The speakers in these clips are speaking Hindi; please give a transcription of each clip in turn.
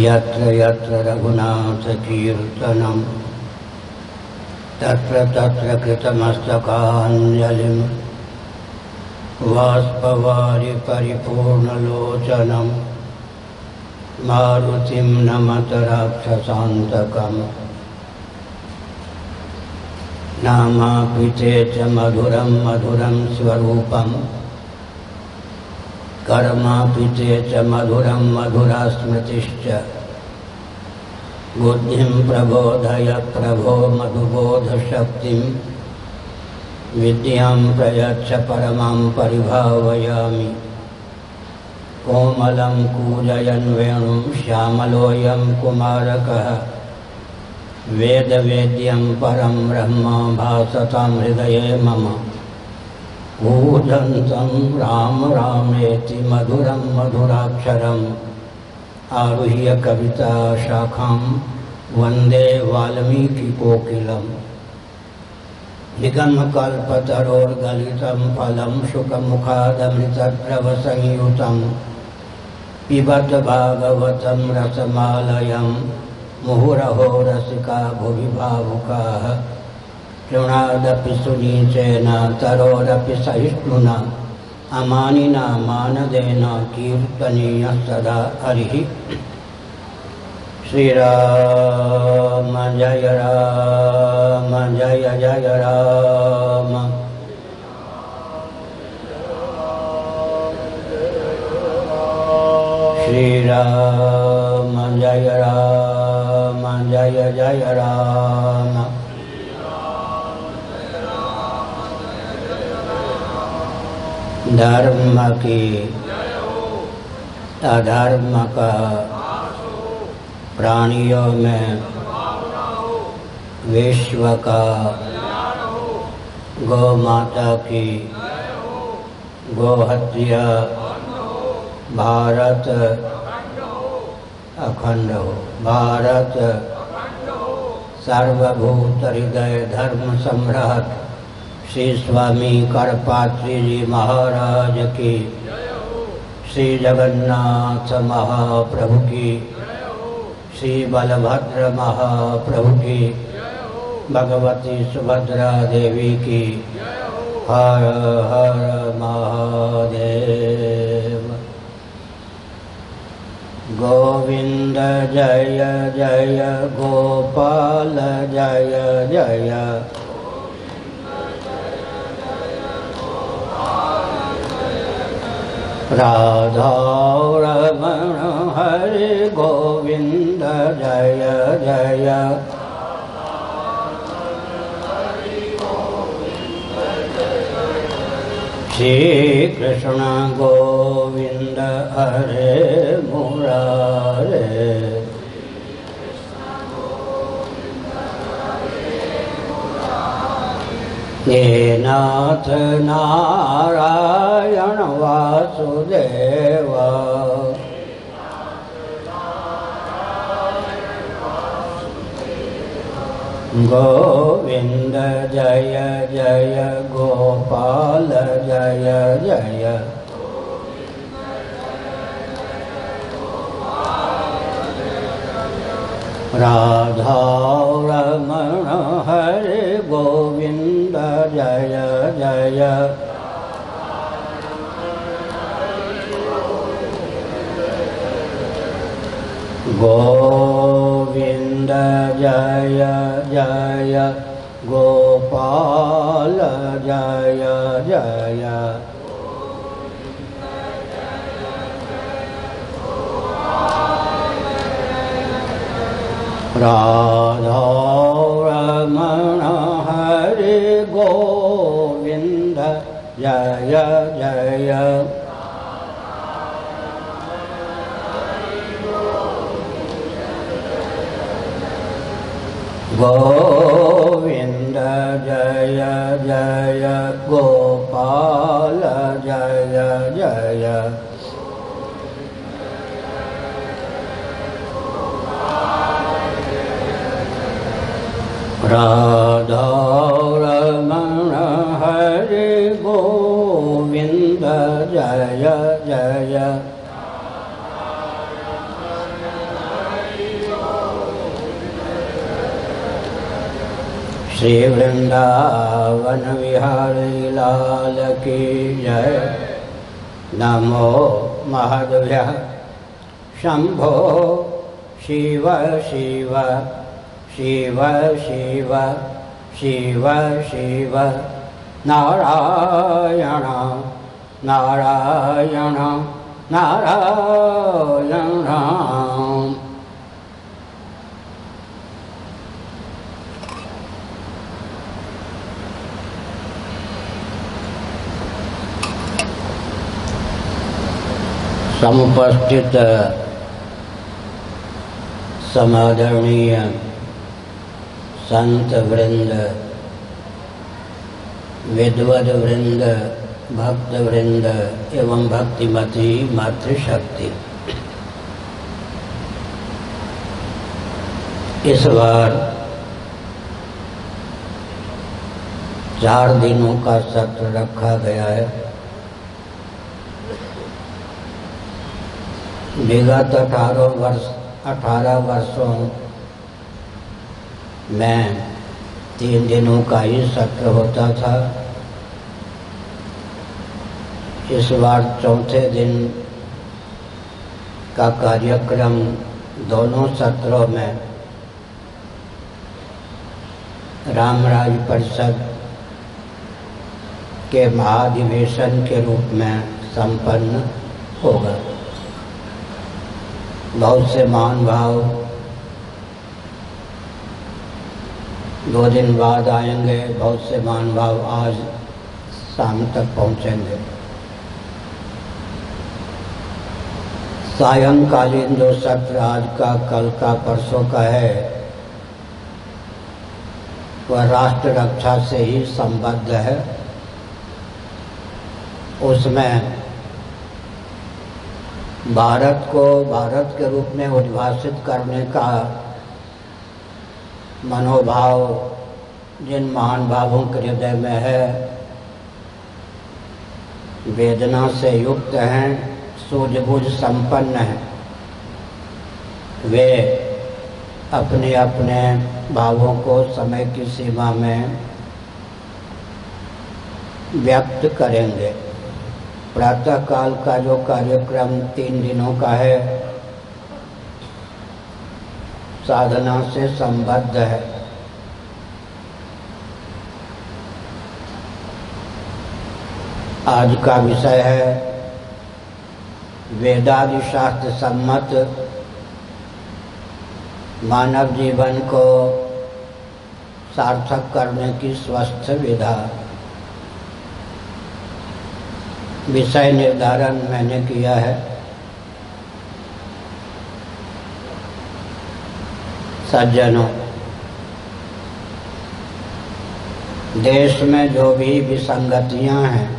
यत्र यत्र रघुनाथकीर्तनं तत्र तत्र कृतमस्तकाञ्जलिं बाष्पवारि परिपूर्णलोचनं मारुतिं नमत राक्षसान्तकम् नामापिते च मधुरं मधुरं स्वरूपं कर्मापिते च मधुरं मधुरा स्मृतिश्च बुद्धिं प्रबोधय प्रभो मधुबोधशक्तिं विद्यां प्रयच्छ परमां परिभावयामि कोमलं कूजयन् वेणुं श्यामलोऽयं कुमारकः वेदवेद्यं परं ब्रह्म भासतां हृदये मम कूजन्तं राम रामेति मधुरं मधुराक्षरम् आरुह्य कविता शाखां वन्दे वाल्मीकिकोकिलम् निगमकल्पतरोर्गलितं फलं शुकमुखादमृतद्रवसंयुतं पिबत भागवतं रसमालयं मुहुरहो रसिका भुवि भावुकाः शृणादपि सुनीचेन तरोरपि सहिष्णुना अमानिना मानदेन कीर्तनीयः सदा हरिः। श्रीराम जय राम जय जय राम श्रीराम जय राम जय जय राम धर्म की अधर्म का प्राणियों में विश्व का गौ माता की गोहत्या भारत अखंड हो भारत सर्वभूत हृदय धर्म सम्राट श्री स्वामी करपात्री जी महाराज की श्री जगन्नाथ महाप्रभु की श्री बलभद्र महाप्रभु की भगवती सुभद्रा देवी की हर हर महादेव। गोविंद जय जय गोपाल जय जय राधा रमण हरे गोविंद जय जय श्री कृष्ण गोविंद हरे मुरारे ये नाथ नारायण वासुदेव गोविंद जय जय गोपाल जय जय राधा रमण हरे गोविंद जय जय गोविंद जय जय गोपाल जय जय राधा रमण हरे गोविंद जय जय गोविंद जय जय गोपाल जय जय राधा रमण हरे गोविंद जय जय श्री वृंदावन विहारी लाल की जय। नमो महद्भ्यः शंभो शिव शिव शिव शिव शिव शिव नारायण नारायण नारायण। समुपस्थित समादरणीय संत वृंद, विद्वद वृंद, भक्त वृंद एवं भक्तिमती मातृशक्ति, इस बार 4 दिनों का सत्र रखा गया है। विगत 18 वर्षों में 3 दिनों का ही सत्र होता था। इस बार 4थे दिन का कार्यक्रम दोनों सत्रों में रामराज परिषद के महाधिवेशन के रूप में संपन्न होगा। बहुत से महानुभाव 2 दिन बाद आएंगे, बहुत से महानुभाव आज शाम तक पहुंचेंगे। सायंकालीन जो सत्र आज का, कल का, परसों का है, वह राष्ट्र रक्षा से ही संबद्ध है। उसमें भारत को भारत के रूप में उद्भाषित करने का मनोभाव जिन महान भावों के हृदय में है, वेदना से युक्त हैं, सूझबूझ संपन्न हैं, वे अपने अपने भावों को समय की सीमा में व्यक्त करेंगे। प्रातः काल का जो कार्यक्रम 3 दिनों का है, साधना से संबद्ध है। आज का विषय है वेदादि शास्त्र सम्मत मानव जीवन को सार्थक करने की स्वस्थ विधा। विषय निर्धारण मैंने किया है। सज्जनों, देश में जो भी विसंगतियां हैं,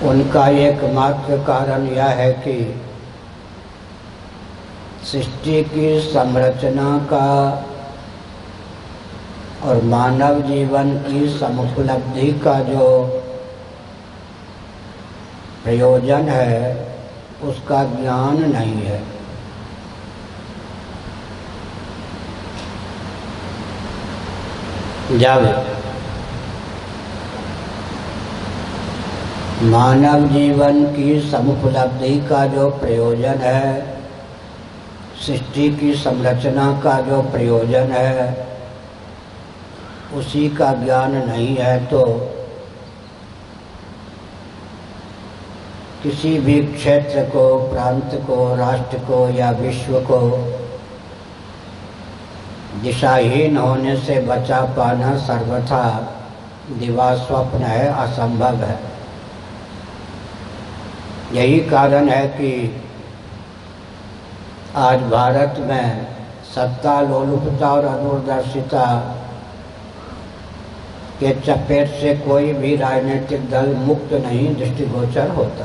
उनका एकमात्र कारण यह है कि सृष्टि की संरचना का और मानव जीवन की समुपलब्धि का जो प्रयोजन है, उसका ज्ञान नहीं है। जब मानव जीवन की समुपलब्धि का जो प्रयोजन है, सृष्टि की संरचना का जो प्रयोजन है, उसी का ज्ञान नहीं है, तो किसी भी क्षेत्र को, प्रांत को, राष्ट्र को या विश्व को दिशाहीन होने से बचा पाना सर्वथा दिवास्वप्न है, असंभव है। यही कारण है कि आज भारत में सत्ता लोलुपता और अदूरदर्शिता के चपेट से कोई भी राजनीतिक दल मुक्त नहीं दृष्टिगोचर होता।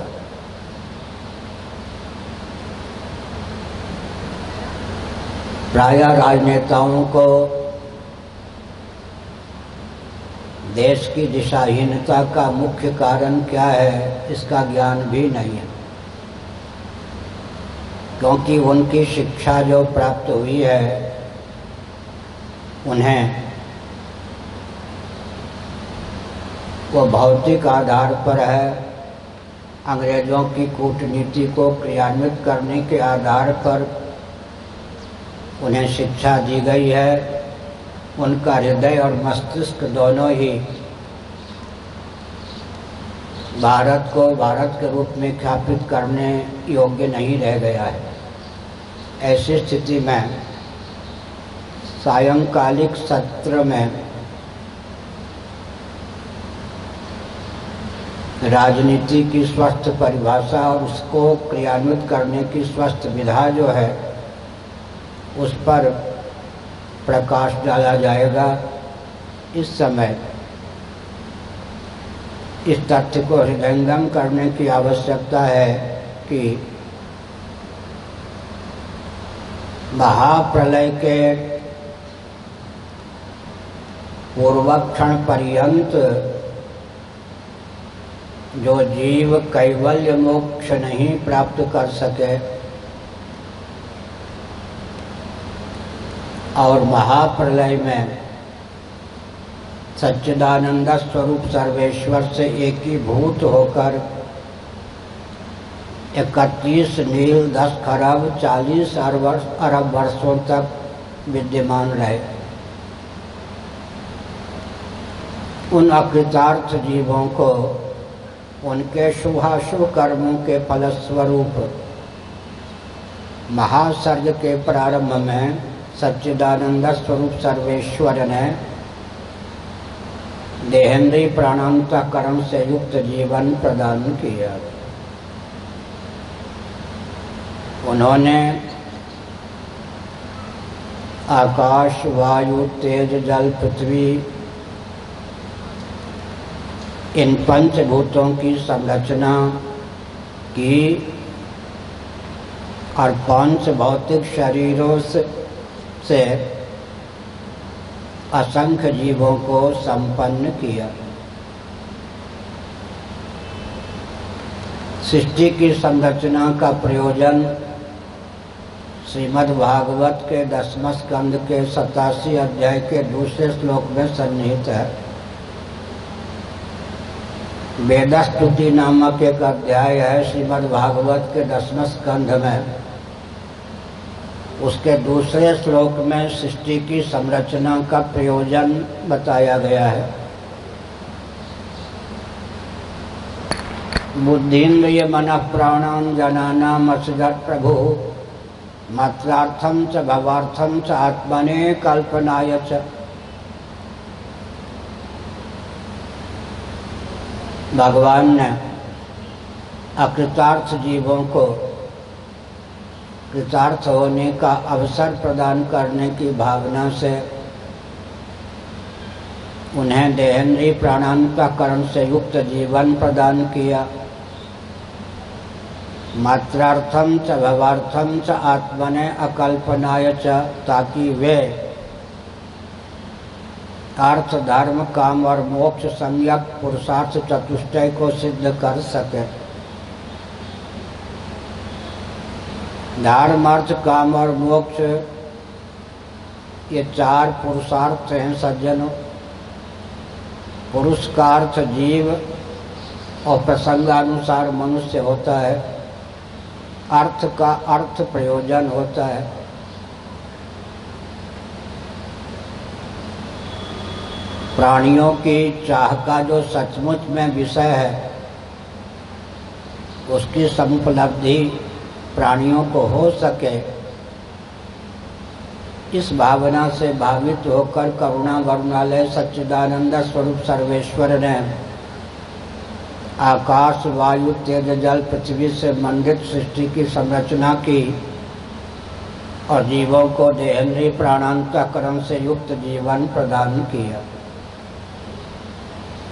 प्रायः राजनेताओं को देश की दिशाहीनता का मुख्य कारण क्या है, इसका ज्ञान भी नहीं है। क्योंकि उनकी शिक्षा जो प्राप्त हुई है उन्हें वो भौतिक आधार पर है। अंग्रेजों की कूटनीति को क्रियान्वित करने के आधार पर उन्हें शिक्षा दी गई है। उनका हृदय और मस्तिष्क दोनों ही भारत को भारत के रूप में ख्यापित करने योग्य नहीं रह गया है। ऐसी स्थिति में सायंकालिक सत्र में राजनीति की स्वस्थ परिभाषा और उसको क्रियान्वित करने की स्वस्थ विधा जो है उस पर प्रकाश डाला जाएगा। इस समय इस तथ्य को हृदयंगम करने की आवश्यकता है कि महाप्रलय के पूर्वक्षण पर्यंत जो जीव कैवल्य मोक्ष नहीं प्राप्त कर सके और महाप्रलय में सच्चिदानंद स्वरूप सर्वेश्वर से एकीभूत होकर 31 नील 10 खरब 40 अरब वर्षों तक विद्यमान रहे। उन अकृतार्थ जीवों को उनके शुभाशुभ कर्मों के फलस्वरूप महासर्ग के प्रारंभ में सच्चिदानंद स्वरूप सर्वेश्वर ने देहेंद्रीय प्राणांतकरण से युक्त जीवन प्रदान किया। उन्होंने आकाश, वायु, तेज, जल, पृथ्वी इन पंचभूतों की संरचना की और पांच भौतिक शरीरों से असंख्य जीवों को संपन्न किया। सृष्टि की संरचना का प्रयोजन श्रीमद् भागवत के 10वें स्कंद के 87 अध्याय के दूसरे श्लोक में सन्निहित है। वेदस्तुति नामक एक अध्याय है श्रीमद् भागवत के 10वें स्कंध में। उसके दूसरे श्लोक में सृष्टि की संरचना का प्रयोजन बताया गया है। बुद्धिन्द्रिय मनः प्राणान् जनानाम् असदत् प्रभु मात्रार्थं च भवार्थं च आत्मने कल्पनाय च। भगवान ने अकृतार्थ जीवों को कृतार्थ होने का अवसर प्रदान करने की भावना से उन्हें देहेंद्रीय प्राणांतकरण से युक्त जीवन प्रदान किया। मात्रार्थम च भवार्थम च आत्मने अकल्पनाय च, ताकि वे अर्थ, धर्म, काम और मोक्ष सम्यक पुरुषार्थ चतुष्टय को सिद्ध कर सके। धर्म, अर्थ, काम और मोक्ष ये चार पुरुषार्थ हैं सज्जनों। पुरुष का अर्थ जीव और प्रसंगानुसार मनुष्य होता है। अर्थ का अर्थ प्रयोजन होता है। प्राणियों की चाह का जो सचमुच में विषय है उसकी समुपलब्धि प्राणियों को हो सके, इस भावना से भावित होकर करुणा वरुणालय सच्चिदानंद स्वरूप सर्वेश्वर ने आकाश, वायु, तेज, जल, पृथ्वी से मंडित सृष्टि की संरचना की और जीवों को देहेंद्रीय प्राणांतकरण से युक्त जीवन प्रदान किया।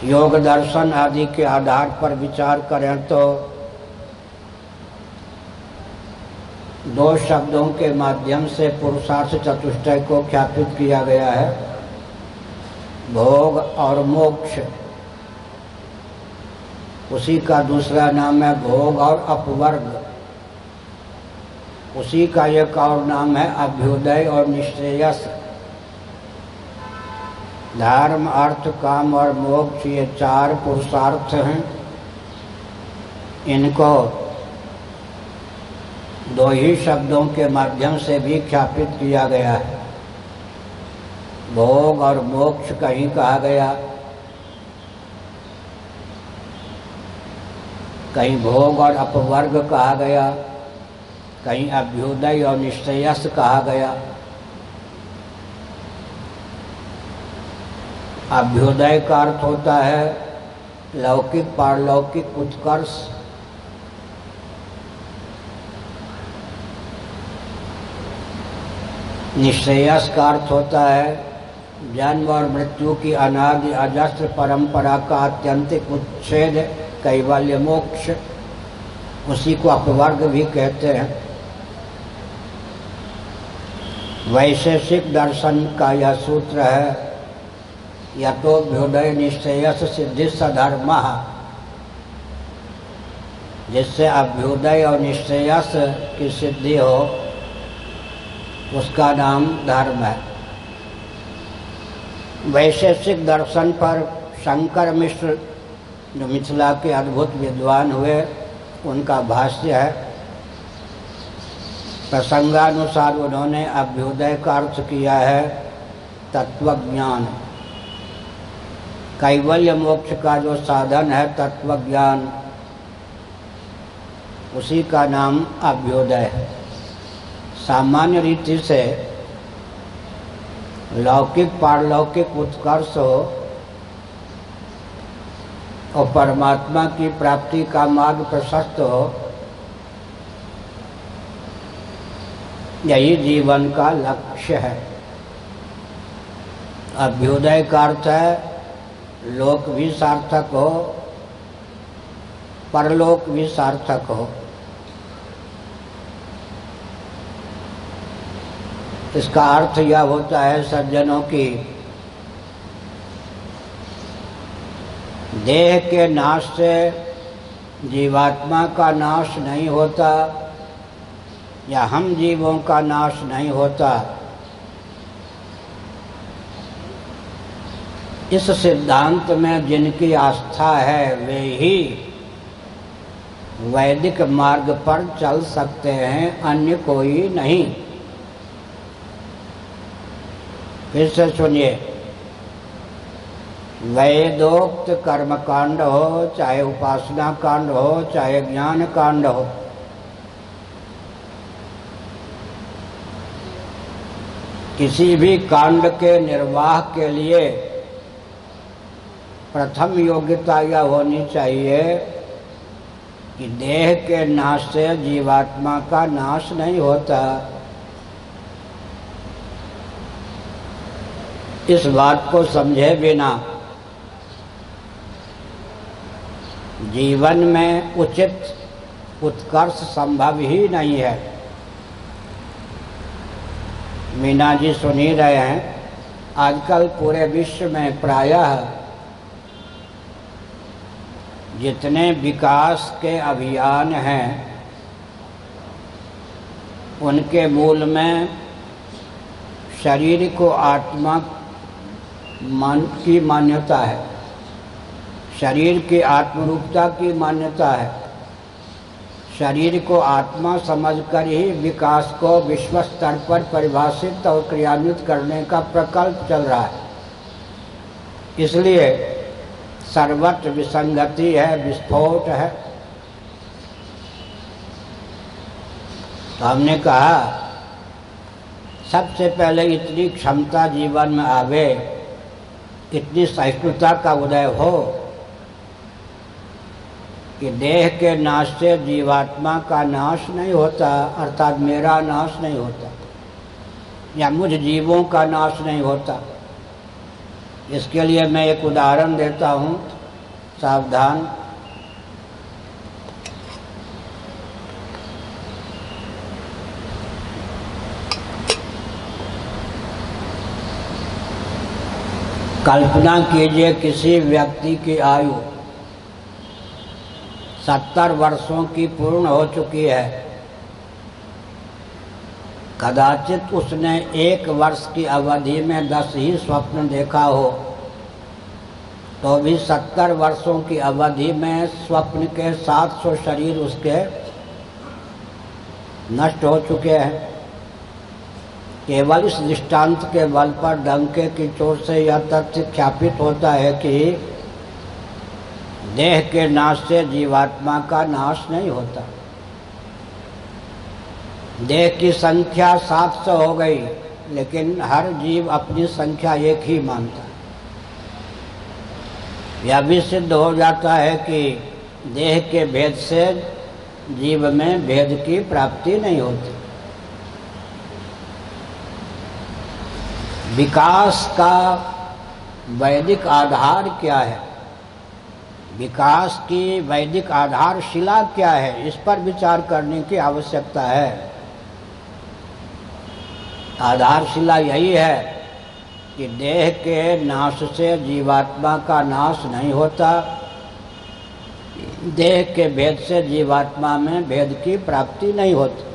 योग दर्शन आदि के आधार पर विचार करें तो दो शब्दों के माध्यम से पुरुषार्थ चतुष्टय को ख्यापित किया गया है, भोग और मोक्ष। उसी का दूसरा नाम है भोग और अपवर्ग। उसी का एक और नाम है अभ्युदय और निश्रेयस। धर्म, अर्थ, काम और मोक्ष, ये 4 पुरुषार्थ हैं। इनको 2 ही शब्दों के माध्यम से भी ख्यापित किया गया है। भोग और मोक्ष कहीं कहा गया, कहीं भोग और अपवर्ग कहा गया, कहीं अभ्युदय और निश्रेयस कहा गया। अभ्युदय का अर्थ होता है लौकिक पारलौकिक उत्कर्ष। निश्रेयस का अर्थ होता है जन्म और मृत्यु की अनादि अजस्र परंपरा का आत्यंतिक उच्छेद, कैवल्य मोक्ष। उसी को अपवर्ग भी कहते हैं। वैशेषिक दर्शन का यह सूत्र है, यतोऽभ्युदय निश्रेयस सिद्धि सधर्मः। जिससे अभ्युदय और निश्रेयस की सिद्धि हो उसका नाम धर्म है। वैशेषिक दर्शन पर शंकर मिश्र जो मिथिला के अद्भुत विद्वान हुए, उनका भाष्य है। प्रसंगानुसार उन्होंने अभ्युदय का अर्थ किया है तत्वज्ञान। कैवल्य मोक्ष का जो साधन है तत्वज्ञान, उसी का नाम अभ्युदय है। सामान्य रीति से लौकिक पारलौकिक उत्कर्ष हो और परमात्मा की प्राप्ति का मार्ग प्रशस्त हो, यही जीवन का लक्ष्य है। अभ्युदय का अर्थ है लोक भी सार्थक हो, परलोक भी सार्थक हो। इसका अर्थ यह होता है सज्जनों की देह के नाश से जीवात्मा का नाश नहीं होता या हम जीवों का नाश नहीं होता। इस सिद्धांत में जिनकी आस्था है वे ही वैदिक मार्ग पर चल सकते हैं, अन्य कोई नहीं। फिर से सुनिए, वेदोक्त कर्मकांड हो, चाहे उपासना कांड हो, चाहे ज्ञान कांड हो, किसी भी कांड के निर्वाह के लिए प्रथम योग्यता यह होनी चाहिए कि देह के नाश से जीवात्मा का नाश नहीं होता। इस बात को समझे बिना जीवन में उचित उत्कर्ष संभव ही नहीं है। मीना जी सुन ही रहे हैं, आजकल पूरे विश्व में प्रायः जितने विकास के अभियान हैं उनके मूल में शरीर को आत्मा की मान्यता है, शरीर की आत्मरूपता की मान्यता है। शरीर को आत्मा समझकर ही विकास को विश्व स्तर पर परिभाषित और क्रियान्वित करने का प्रकल्प चल रहा है। इसलिए सर्वत्र विसंगति है, विस्फोट है। तो हमने कहा सबसे पहले इतनी क्षमता जीवन में आवे, इतनी सहिष्णुता का उदय हो कि देह के नाश से जीवात्मा का नाश नहीं होता, अर्थात मेरा नाश नहीं होता या मुझ जीवों का नाश नहीं होता। इसके लिए मैं एक उदाहरण देता हूँ, सावधान। कल्पना कीजिए किसी व्यक्ति की आयु 70 वर्षों की पूर्ण हो चुकी है कदाचित उसने 1 वर्ष की अवधि में 10 ही स्वप्न देखा हो, तो भी 70 वर्षों की अवधि में स्वप्न के 700 शरीर उसके नष्ट हो चुके हैं। केवल इस दृष्टांत के बल पर डंके की चोट से यह तथ्य ख्यापित होता है कि देह के नाश से जीवात्मा का नाश नहीं होता। देह की संख्या 700 हो गई, लेकिन हर जीव अपनी संख्या एक ही मानता है। यह भी सिद्ध हो जाता है कि देह के भेद से जीव में भेद की प्राप्ति नहीं होती। विकास का वैदिक आधार क्या है, विकास की वैदिक आधारशिला क्या है, इस पर विचार करने की आवश्यकता है। आधारशिला यही है कि देह के नाश से जीवात्मा का नाश नहीं होता, देह के भेद से जीवात्मा में भेद की प्राप्ति नहीं होती।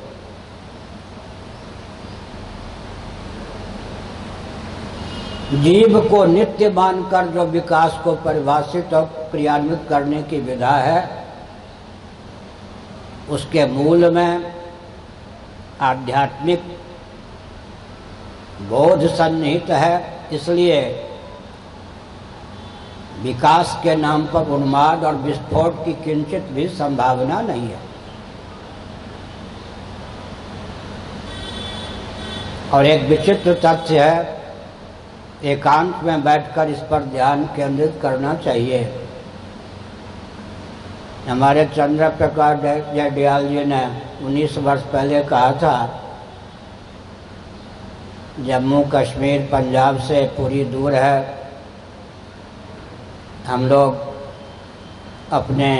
जीव को नित्य मानकर जो विकास को परिभाषित और क्रियान्वित करने की विधा है, उसके मूल में आध्यात्मिक बोध सन्निहित है। इसलिए विकास के नाम पर उन्माद और विस्फोट की किंचित भी संभावना नहीं है। और एक विचित्र तथ्य है, एकांत में बैठकर इस पर ध्यान केंद्रित करना चाहिए। हमारे चंद्र प्रकाश जयदयाल जी ने 19 वर्ष पहले कहा था, जम्मू कश्मीर पंजाब से पूरी दूर है, हम लोग अपने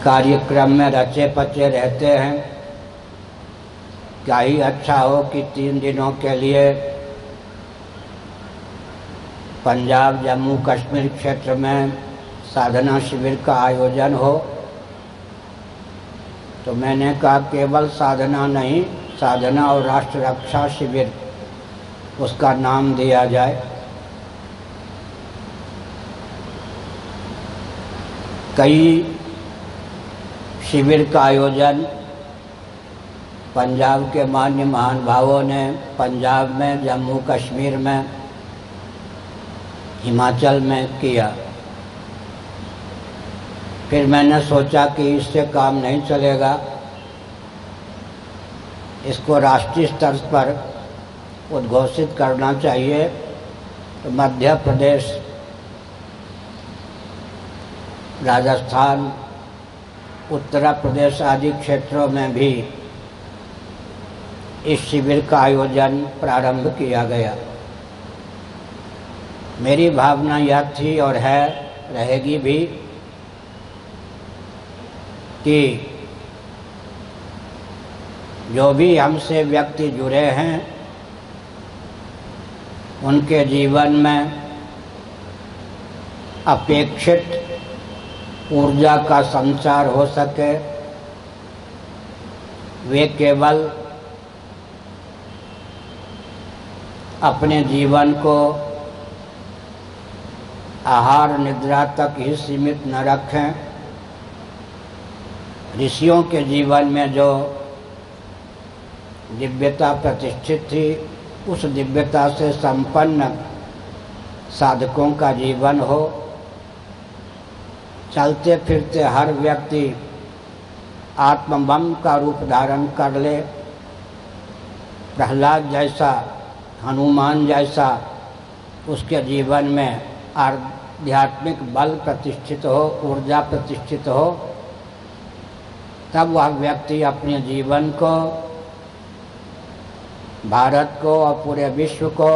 कार्यक्रम में रचे पचे रहते हैं। क्या ही अच्छा हो कि 3 दिनों के लिए पंजाब जम्मू कश्मीर क्षेत्र में साधना शिविर का आयोजन हो। तो मैंने कहा केवल साधना नहीं, साधना और राष्ट्र रक्षा शिविर उसका नाम दिया जाए। कई शिविर का आयोजन पंजाब के मान्य महानुभावों ने पंजाब में, जम्मू कश्मीर में, हिमाचल में किया। फिर मैंने सोचा कि इससे काम नहीं चलेगा, इसको राष्ट्रीय स्तर पर उद्घोषित करना चाहिए। तो मध्य प्रदेश, राजस्थान, उत्तर प्रदेश आदि क्षेत्रों में भी इस शिविर का आयोजन प्रारंभ किया गया। मेरी भावना यह थी और है, रहेगी भी, कि जो भी हमसे व्यक्ति जुड़े हैं उनके जीवन में अपेक्षित ऊर्जा का संचार हो सके। वे केवल अपने जीवन को आहार निद्रा तक ही सीमित न रखें। ऋषियों के जीवन में जो दिव्यता प्रतिष्ठित थी, उस दिव्यता से संपन्न साधकों का जीवन हो। चलते फिरते हर व्यक्ति आत्मबम का रूप धारण कर ले, प्रहलाद जैसा, हनुमान जैसा उसके जीवन में आध्यात्मिक बल प्रतिष्ठित हो, ऊर्जा प्रतिष्ठित हो, तब वह व्यक्ति अपने जीवन को, भारत को और पूरे विश्व को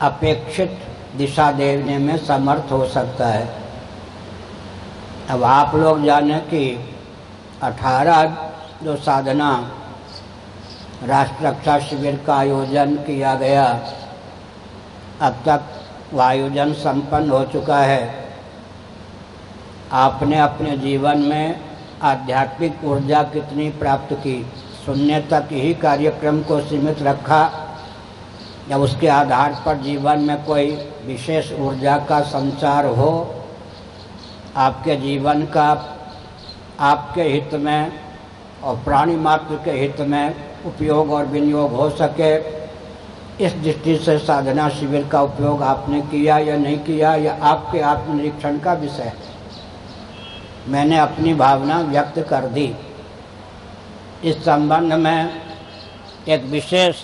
अपेक्षित दिशा देने में समर्थ हो सकता है। अब आप लोग जाने कि 18 जो साधना राष्ट्र रक्षा शिविर का आयोजन किया गया, अब तक वह आयोजन संपन्न हो चुका है। आपने अपने जीवन में आध्यात्मिक ऊर्जा कितनी प्राप्त की, सुनने तक ही कार्यक्रम को सीमित रखा या उसके आधार पर जीवन में कोई विशेष ऊर्जा का संचार हो, आपके जीवन का आपके हित में और प्राणी मात्र के हित में उपयोग और विनियोग हो सके, इस दृष्टि से साधना शिविर का उपयोग आपने किया या नहीं किया, यह आपके आत्मनिरीक्षण का विषय है। मैंने अपनी भावना व्यक्त कर दी। इस संबंध में एक विशेष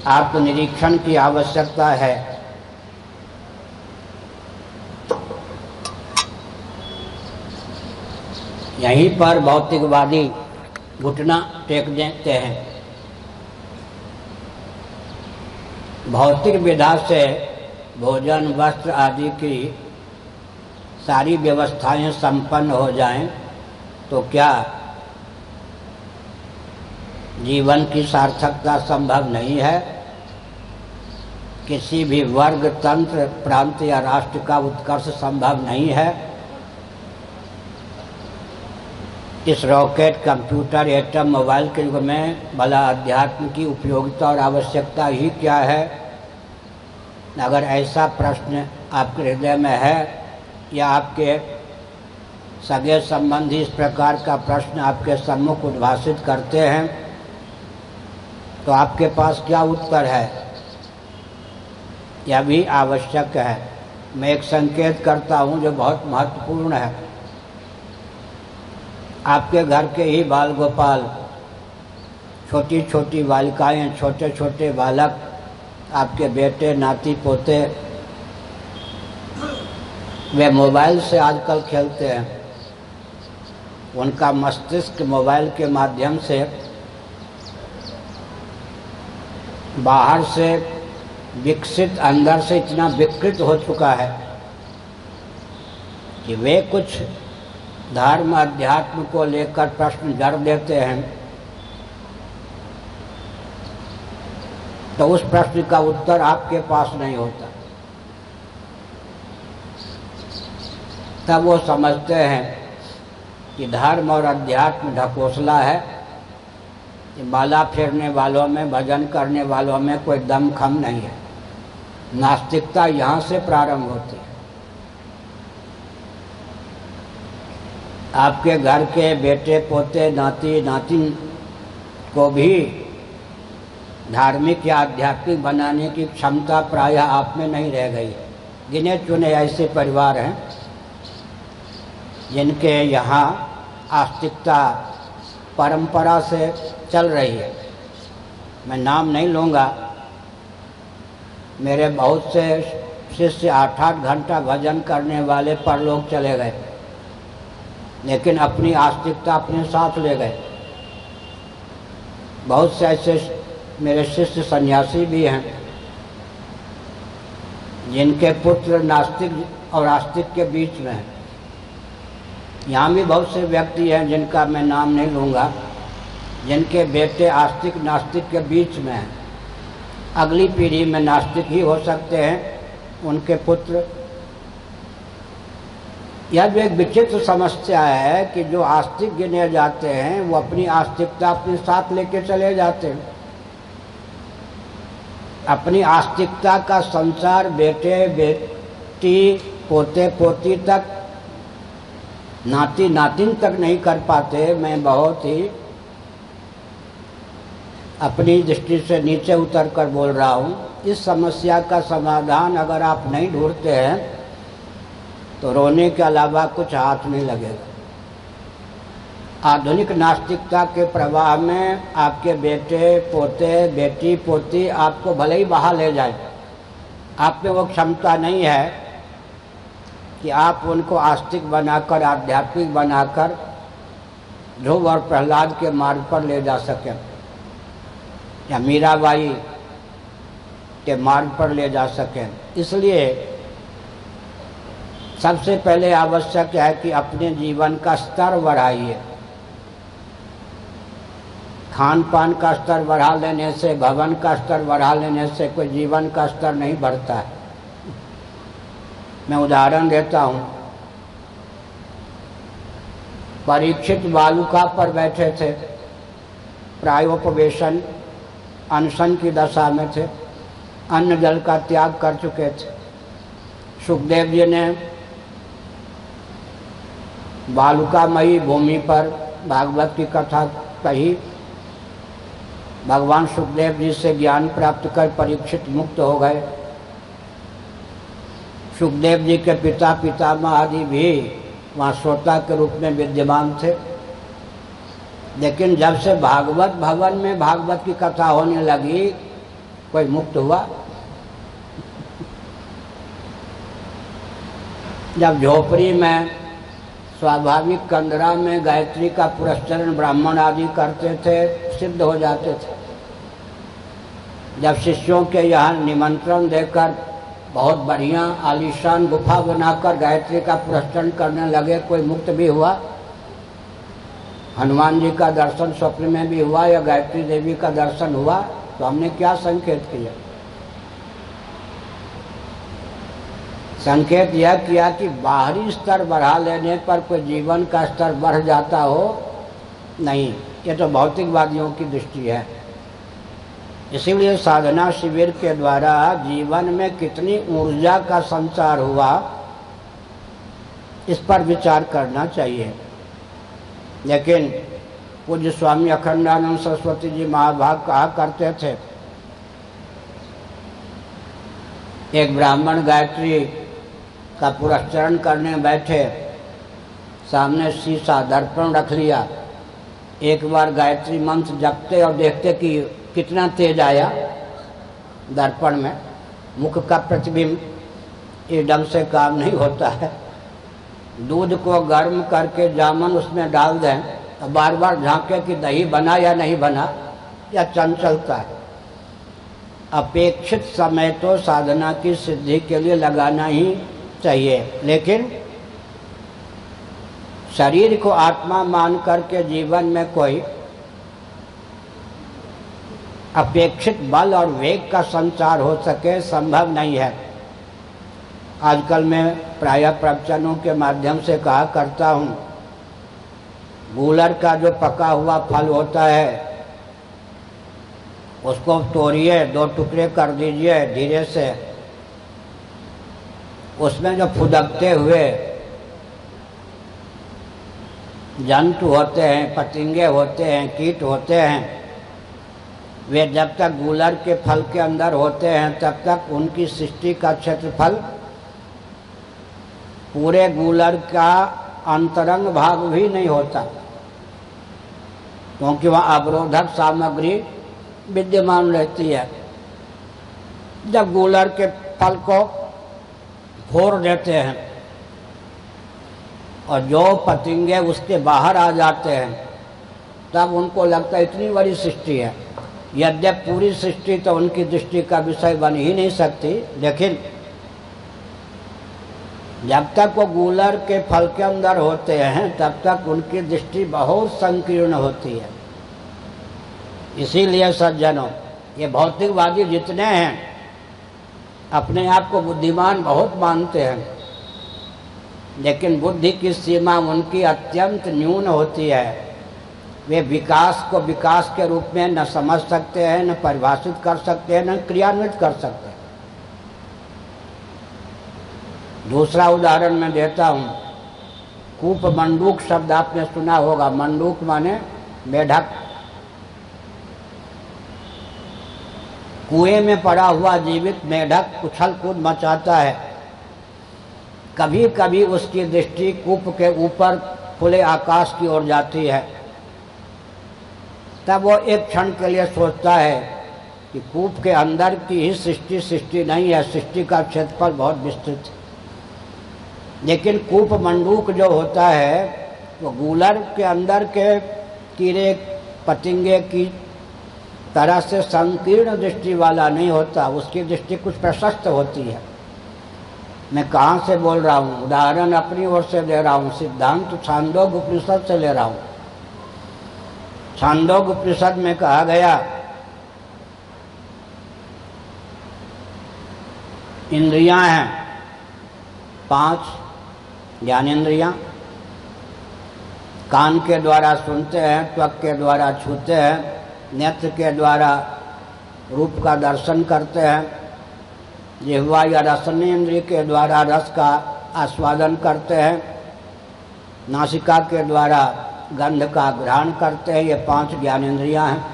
आत्मनिरीक्षण की आवश्यकता है। यहीं पर भौतिकवादी घुटना टेक देते हैं। भौतिक विधा से भोजन वस्त्र आदि की सारी व्यवस्थाएं संपन्न हो जाएं तो क्या जीवन की सार्थकता संभव नहीं है? किसी भी वर्ग, तंत्र, प्रांत या राष्ट्र का उत्कर्ष संभव नहीं है। इस रॉकेट, कंप्यूटर, एटम, मोबाइल के युग में भला अध्यात्म की उपयोगिता और आवश्यकता ही क्या है? अगर ऐसा प्रश्न आपके हृदय में है या आपके सगे संबंधी इस प्रकार का प्रश्न आपके सम्मुख उद्भासित करते हैं तो आपके पास क्या उत्तर है? यह भी आवश्यक है। मैं एक संकेत करता हूँ जो बहुत महत्वपूर्ण है। आपके घर के ही बाल गोपाल, छोटी छोटी बालिकाएं, छोटे छोटे बालक, आपके बेटे, नाती, पोते, वे मोबाइल से आजकल खेलते हैं। उनका मस्तिष्क मोबाइल के माध्यम से बाहर से विकसित, अंदर से इतना विकृत हो चुका है कि वे कुछ धर्म अध्यात्म को लेकर प्रश्न जड़ देते हैं तो उस प्रश्न का उत्तर आपके पास नहीं होता। तब वो समझते हैं कि धर्म और अध्यात्म ढकोसला है, कि माला फेरने वालों में, भजन करने वालों में कोई दम खम नहीं है। नास्तिकता यहाँ से प्रारंभ होती है। आपके घर के बेटे, पोते, नाती, नातिन को भी धार्मिक या आध्यात्मिक बनाने की क्षमता प्रायः आप में नहीं रह गई है। गिने चुने ऐसे परिवार हैं जिनके यहाँ आस्तिकता परंपरा से चल रही है। मैं नाम नहीं लूँगा। मेरे बहुत से शिष्य 8-8 घंटा भजन करने वाले परलोक चले गए, लेकिन अपनी आस्तिकता अपने साथ ले गए। बहुत से ऐसे मेरे शिष्य सन्यासी भी हैं जिनके पुत्र नास्तिक और आस्तिक के बीच में हैं। यहाँ भी बहुत से व्यक्ति हैं जिनका मैं नाम नहीं लूँगा, जिनके बेटे आस्तिक नास्तिक के बीच में हैं। अगली पीढ़ी में नास्तिक ही हो सकते हैं उनके पुत्र। यह जो एक विचित्र समस्या है कि जो आस्तिक गिने जाते हैं वो अपनी आस्तिकता अपने साथ लेके चले जाते हैं। अपनी आस्तिकता का संचार बेटे, बेटी, पोते, पोती तक, नाती, नातिन तक नहीं कर पाते। मैं बहुत ही अपनी दृष्टि से नीचे उतर कर बोल रहा हूँ। इस समस्या का समाधान अगर आप नहीं ढूंढते हैं तो रोने के अलावा कुछ हाथ नहीं लगेगा। आधुनिक नास्तिकता के प्रवाह में आपके बेटे, पोते, बेटी, पोती आपको भले ही बहा ले जाए, आप में वो क्षमता नहीं है कि आप उनको आस्तिक बनाकर, आध्यात्मिक बनाकर ध्रुव और प्रहलाद के मार्ग पर ले जा सकें या मीराबाई के मार्ग पर ले जा सकें। इसलिए सबसे पहले आवश्यक है कि अपने जीवन का स्तर बढ़ाइए। खान पान का स्तर बढ़ा लेने से, भवन का स्तर बढ़ा लेने से कोई जीवन का स्तर नहीं बढ़ता है। मैं उदाहरण देता हूँ। परीक्षित बालुका पर बैठे थे, प्रायोपवेशन अनशन की दशा में थे, अन्न जल का त्याग कर चुके थे। सुखदेव जी ने बालुकामयी भूमि पर भागवत की कथा कही। भगवान सुखदेव जी से ज्ञान प्राप्त कर परीक्षित मुक्त हो गए। सुखदेव जी के पिता पितामह आदि भी वहाँ श्रोता के रूप में विद्यमान थे। लेकिन जब से भागवत भवन में भागवत की कथा होने लगी, कोई मुक्त हुआ? जब झोपड़ी में स्वाभाविक कंदरा में गायत्री का पुरस्चरण ब्राह्मण आदि करते थे, सिद्ध हो जाते थे। जब शिष्यों के यहाँ निमंत्रण देकर बहुत बढ़िया आलीशान गुफा बनाकर गायत्री का पुरस्चरण करने लगे, कोई मुक्त भी हुआ? हनुमान जी का दर्शन स्वप्न में भी हुआ या गायत्री देवी का दर्शन हुआ? तो हमने क्या संकेत किया? संकेत यह किया कि बाहरी स्तर बढ़ा लेने पर कोई जीवन का स्तर बढ़ जाता हो, नहीं। ये तो भौतिकवादियों की दृष्टि है। इसीलिए साधना शिविर के द्वारा जीवन में कितनी ऊर्जा का संचार हुआ, इस पर विचार करना चाहिए। लेकिन पूज्य स्वामी अखंडानंद सरस्वती जी महाभाग कहा करते थे, एक ब्राह्मण गायत्री का पुरस्चरण करने बैठे, सामने शीशा दर्पण रख लिया, एक बार गायत्री मंत्र जपते और देखते कि कितना तेज आया दर्पण में, मुख का प्रतिबिंब, ये ढंग से काम नहीं होता है। दूध को गर्म करके जामन उसमें डाल दें और बार बार झांके कि दही बना या नहीं बना, या चंचलता है। अपेक्षित समय तो साधना की सिद्धि के लिए लगाना ही चाहिए, लेकिन शरीर को आत्मा मान करके जीवन में कोई अपेक्षित बल और वेग का संचार हो सके, संभव नहीं है। आजकल मैं प्रायः प्रवचनों के माध्यम से कहा करता हूँ, गूलर का जो पका हुआ फल होता है उसको तोड़िए, 2 टुकड़े कर दीजिए धीरे से, उसमें जो फुदकते हुए जंतु होते हैं, पतंगे होते हैं, कीट होते हैं, वे जब तक गूलर के फल के अंदर होते हैं तब तक उनकी सृष्टि का क्षेत्रफल पूरे गूलर का अंतरंग भाग भी नहीं होता, क्योंकि वहाँ अवरोधक सामग्री विद्यमान रहती है। जब गूलर के फल को फोड़ देते हैं और जो पतंगे उसके बाहर आ जाते हैं, तब उनको लगता है इतनी बड़ी सृष्टि है। यद्यपि पूरी सृष्टि तो उनकी दृष्टि का विषय बन ही नहीं सकती, लेकिन जब तक वो गूलर के फल के अंदर होते हैं तब तक उनकी दृष्टि बहुत संकीर्ण होती है। इसीलिए सज्जनों, ये भौतिकवादी जितने हैं अपने आप को बुद्धिमान बहुत मानते हैं, लेकिन बुद्धि की सीमा उनकी अत्यंत न्यून होती है। वे विकास को विकास के रूप में न समझ सकते हैं, न परिभाषित कर सकते हैं, न क्रियान्वित कर सकते हैं। दूसरा उदाहरण मैं देता हूँ। कूप मंडूक शब्द आपने सुना होगा। मंडूक माने मेढक। कुएं में पड़ा हुआ जीवित मेढक उछल कूद मचाता है। कभी कभी उसकी दृष्टि कूप के ऊपर खुले आकाश की ओर जाती है। तब वो एक क्षण के लिए सोचता है कि कूप के अंदर की ही सृष्टि नहीं है, सृष्टि का क्षेत्रफल बहुत विस्तृत है। लेकिन कूप मंडूक जो होता है वो गूलर के अंदर के कीड़े पतंगे की तरह से संकीर्ण दृष्टि वाला नहीं होता, उसकी दृष्टि कुछ प्रशस्त होती है। मैं कहाँ से बोल रहा हूँ? उदाहरण अपनी ओर से दे रहा हूँ, सिद्धांत छांदोग्य उपनिषद से ले रहा हूँ। छांदोग्य उपनिषद में कहा गया, इंद्रियां हैं 5 ज्ञानेंद्रियां, कान के द्वारा सुनते हैं, त्वक के द्वारा छूते हैं, नेत्र के द्वारा रूप का दर्शन करते हैं, जिह्वा या रसनेन्द्रिय के द्वारा रस का आस्वादन करते हैं, नासिका के द्वारा गंध का ग्रहण करते हैं। ये 5 ज्ञानेंद्रियां हैं।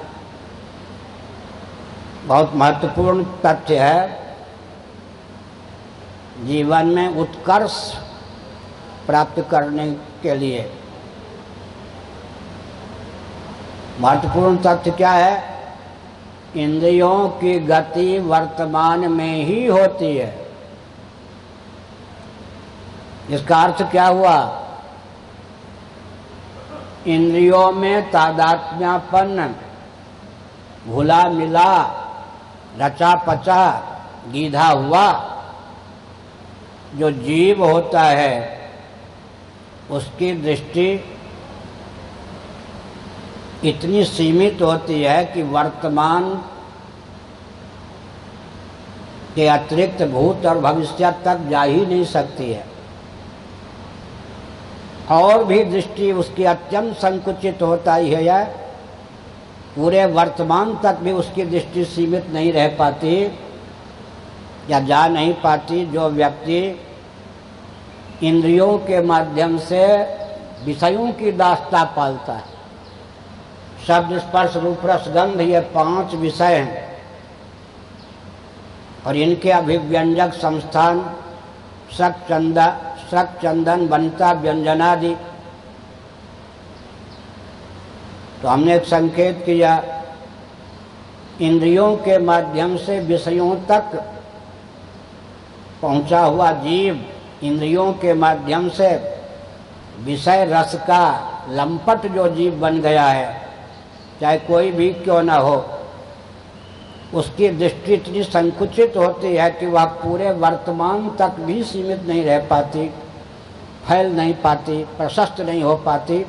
बहुत महत्वपूर्ण तथ्य है, जीवन में उत्कर्ष प्राप्त करने के लिए महत्वपूर्ण तथ्य क्या है? इंद्रियों की गति वर्तमान में ही होती है। इसका अर्थ क्या हुआ? इंद्रियों में तादात्म्यपन्न, घुला मिला, रचा पचा, गीधा हुआ जो जीव होता है, उसकी दृष्टि इतनी सीमित होती है कि वर्तमान के अतिरिक्त भूत और भविष्य तक जा ही नहीं सकती है। और भी दृष्टि उसकी अत्यंत संकुचित होता ही है, पूरे वर्तमान तक भी उसकी दृष्टि सीमित नहीं रह पाती या जा नहीं पाती। जो व्यक्ति इंद्रियों के माध्यम से विषयों की दास्ता पालता है, शब्द स्पर्श रूप रस गंध, ये 5 विषय हैं और इनके अभिव्यंजक संस्थान शक चंदन बनता व्यंजनादि। तो हमने एक संकेत किया, इंद्रियों के माध्यम से विषयों तक पहुंचा हुआ जीव इंद्रियों के माध्यम से विषय रस का लंपट जो जीव बन गया है, चाहे कोई भी क्यों न हो, उसकी दृष्टि इतनी संकुचित होती है कि वह पूरे वर्तमान तक भी सीमित नहीं रह पाती, फैल नहीं पाती, प्रशस्त नहीं हो पाती।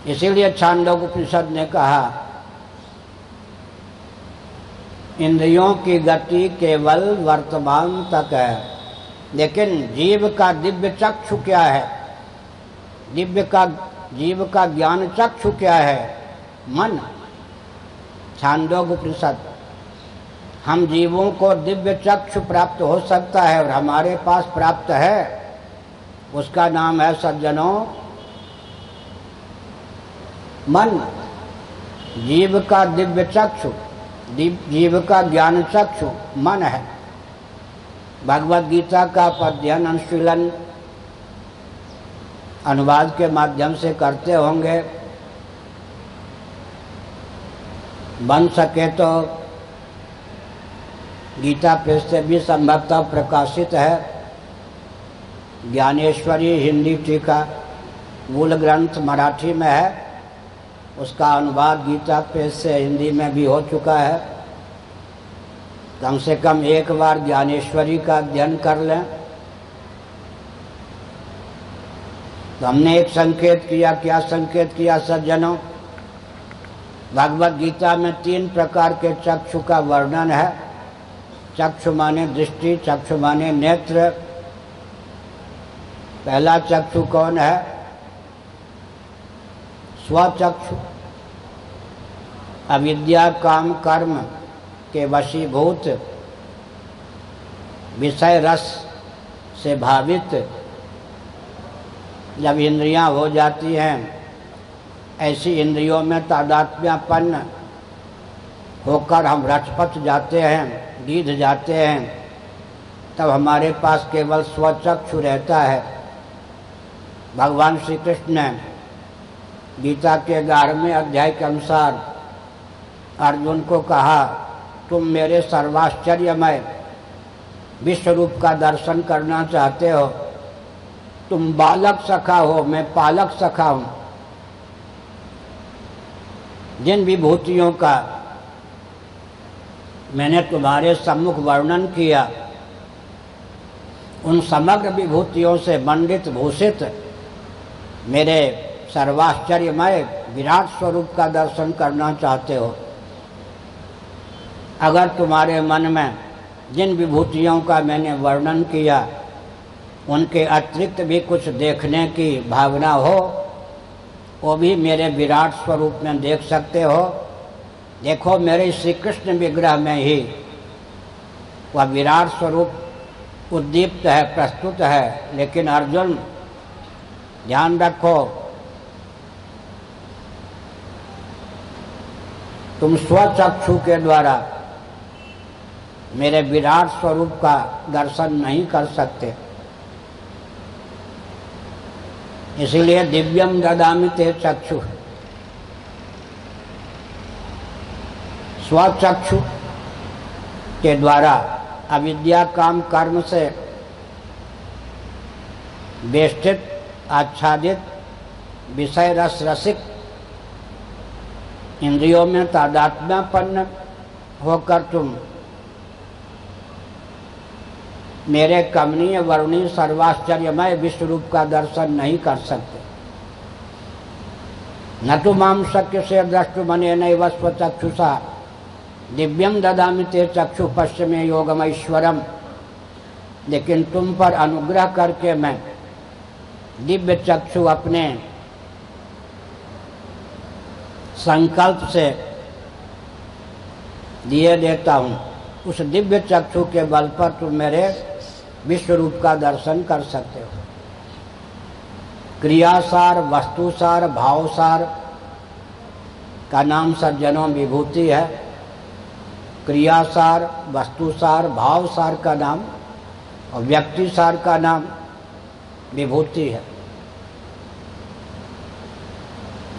इसीलिए छांदोग्य उपनिषद ने कहा, इंद्रियों की गति केवल वर्तमान तक है। लेकिन जीव का दिव्य चक्षु क्या है? जीव का ज्ञान चक्षु क्या है? मन। छांदोग्य उपनिषद, हम जीवों को दिव्य चक्षु प्राप्त हो सकता है और हमारे पास प्राप्त है, उसका नाम है सज्जनों मन। जीव का दिव्य चक्षु, जीव का ज्ञान चक्षु मन है। भगवद गीता का अध्ययन अनुशीलन अनुवाद के माध्यम से करते होंगे, बन सके तो गीता प्रेस से भी संभवतः प्रकाशित है। ज्ञानेश्वरी हिंदी टीका मूल ग्रंथ मराठी में है, उसका अनुवाद गीता प्रेस से हिंदी में भी हो चुका है। कम से कम एक बार ज्ञानेश्वरी का अध्ययन कर लें। तो हमने एक संकेत किया, क्या संकेत किया सज्जनों? भगवद गीता में 3 प्रकार के चक्षु का वर्णन है। चक्षु माने दृष्टि, चक्षु माने नेत्र। पहला चक्षु कौन है? स्वचक्षु। अविद्या काम कर्म के वशीभूत, विषय रस से भावित जब इंद्रियां हो जाती हैं, ऐसी इंद्रियों में तादात्म्यपन्न होकर हम रचपच जाते हैं, गीध जाते हैं, तब हमारे पास केवल स्वचक्षु रहता है। भगवान श्री कृष्ण ने गीता के 11वें अध्याय के अनुसार अर्जुन को कहा, तुम मेरे सर्वाश्चर्यमय विश्व रूप का दर्शन करना चाहते हो, तुम बालक सखा हो, मैं पालक सखा हूं। जिन विभूतियों का मैंने तुम्हारे सम्मुख वर्णन किया, उन समग्र विभूतियों से मंडित भूषित मेरे सर्वाश्चर्यमय विराट स्वरूप का दर्शन करना चाहते हो। अगर तुम्हारे मन में जिन विभूतियों का मैंने वर्णन किया उनके अतिरिक्त भी कुछ देखने की भावना हो, वो भी मेरे विराट स्वरूप में देख सकते हो। देखो मेरे श्री कृष्ण विग्रह में ही वह विराट स्वरूप उद्दीप्त है, प्रस्तुत है। लेकिन अर्जुन ध्यान रखो, तुम स्वचक्षु के द्वारा मेरे विराट स्वरूप का दर्शन नहीं कर सकते। इसीलिए दिव्यम ददामि ते चक्षु, स्वचक्षु के द्वारा अविद्या काम कर्म से बेष्टित, आच्छादित, विषय रस रसिक इंद्रियों में तादात्म्यपन्न होकर तुम मेरे कमनीय वर्णीय सर्वाश्चर्यमय विश्व रूप का दर्शन नहीं कर सकते। न तो माम शक्य से द्रष्टुमने नैव स्वचक्षुषा दिव्यम ददामि ते चक्षु पश्चिमे योगमैश्वरम। लेकिन तुम पर अनुग्रह करके मैं दिव्य चक्षु अपने संकल्प से दिए देता हूँ। उस दिव्य चक्षु के बल पर तुम मेरे विश्व रूप का दर्शन कर सकते हो। क्रियासार, वस्तुसार, भावसार का नाम सज्जनों विभूति है। क्रियासार, वस्तुसार, भावसार का नाम और व्यक्तिसार का नाम विभूति है।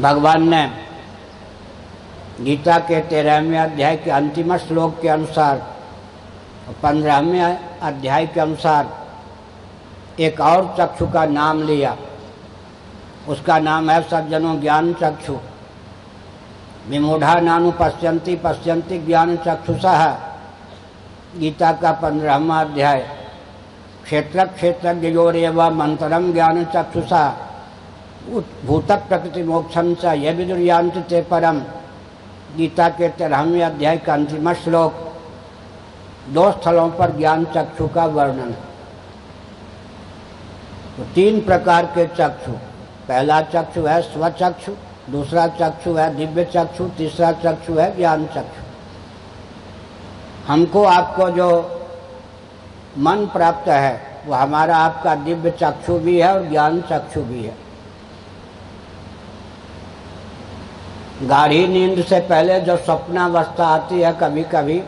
भगवान ने गीता के 13वें अध्याय के अंतिम श्लोक के अनुसार और 15वें अध्याय के अनुसार एक और चक्षु का नाम लिया। उसका नाम है सज्जनों ज्ञान चक्षु। विमूढ़ा नानु पश्यन्ति पश्यन्ति ज्ञान चक्षुषः। गीता का 15वां अध्याय। क्षेत्र क्षेत्रज्ञयोरेव मंतरम ज्ञान चक्षुषा भूत प्रकृति मोक्षम च ये विदुर्यान्ति ते परम। गीता के 13वें अध्याय का अंतिम श्लोक। 2 स्थलों पर ज्ञान चक्षु का वर्णन। तो 3 प्रकार के चक्षु। पहला चक्षु है स्वचक्षु, दूसरा चक्षु है दिव्य चक्षु, तीसरा चक्षु है ज्ञान चक्षु। हमको आपको जो मन प्राप्त है वो हमारा आपका दिव्य चक्षु भी है और ज्ञान चक्षु भी है। गाढ़ी नींद से पहले जो स्वप्नावस्था आती है, कभी कभी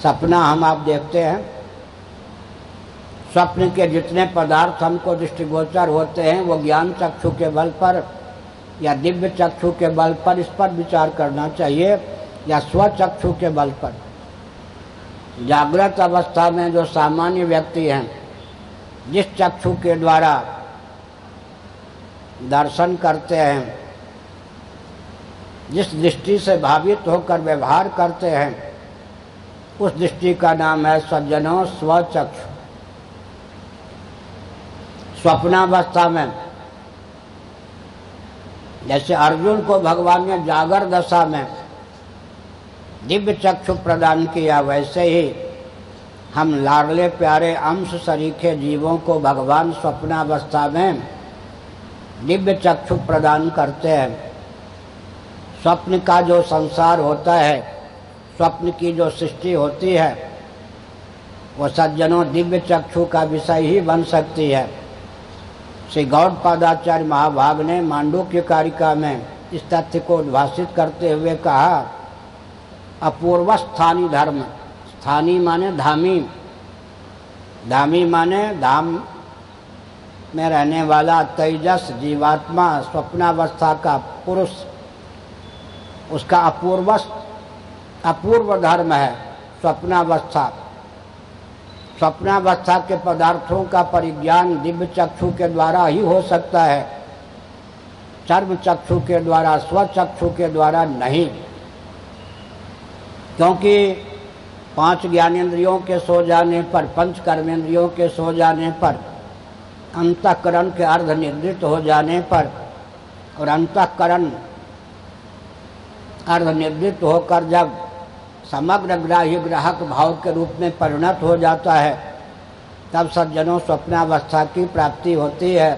सपना हम आप देखते हैं। स्वप्न के जितने पदार्थ हमको दृष्टिगोचर होते हैं वो ज्ञान चक्षु के बल पर या दिव्य चक्षु के बल पर, इस पर विचार करना चाहिए, या स्वचक्षु के बल पर। जागृत अवस्था में जो सामान्य व्यक्ति हैं, जिस चक्षु के द्वारा दर्शन करते हैं, जिस दृष्टि से भावित होकर व्यवहार करते हैं, उस दृष्टि का नाम है सज्जनों स्वचक्षु। स्वप्नावस्था में जैसे अर्जुन को भगवान ने जागर दशा में दिव्य चक्षु प्रदान किया, वैसे ही हम लाडले प्यारे अंश सरीखे जीवों को भगवान स्वप्नावस्था में दिव्य चक्षु प्रदान करते हैं। स्वप्न का जो संसार होता है, स्वप्न की जो सृष्टि होती है, वो सज्जनों दिव्य चक्षु का विषय ही बन सकती है। श्री गौड़पादाचार्य महाभाग ने मांडूक्य कारिका में इस तथ्य को उद्भाषित करते हुए कहा, अपूर्व स्थानी धर्म। स्थानी माने धामी, धामी माने धाम में रहने वाला तेजस जीवात्मा, स्वप्नावस्था का पुरुष, उसका अपूर्व धर्म है स्वप्नावस्था। स्वप्नावस्था के पदार्थों का परिज्ञान दिव्य चक्षु के द्वारा ही हो सकता है, चर्म चक्षु के द्वारा, स्वचक्षु के द्वारा नहीं। क्योंकि 5 ज्ञानेंद्रियों के सो जाने पर, 5 कर्मेंद्रियों के सो जाने पर, अंतःकरण के अर्ध निद्रित हो जाने पर और अंतःकरण अर्ध निद्रित होकर जब समग्र ग्राह्य ग्राहक भाव के रूप में परिणत हो जाता है, तब सज्जनों स्वप्नावस्था की प्राप्ति होती है।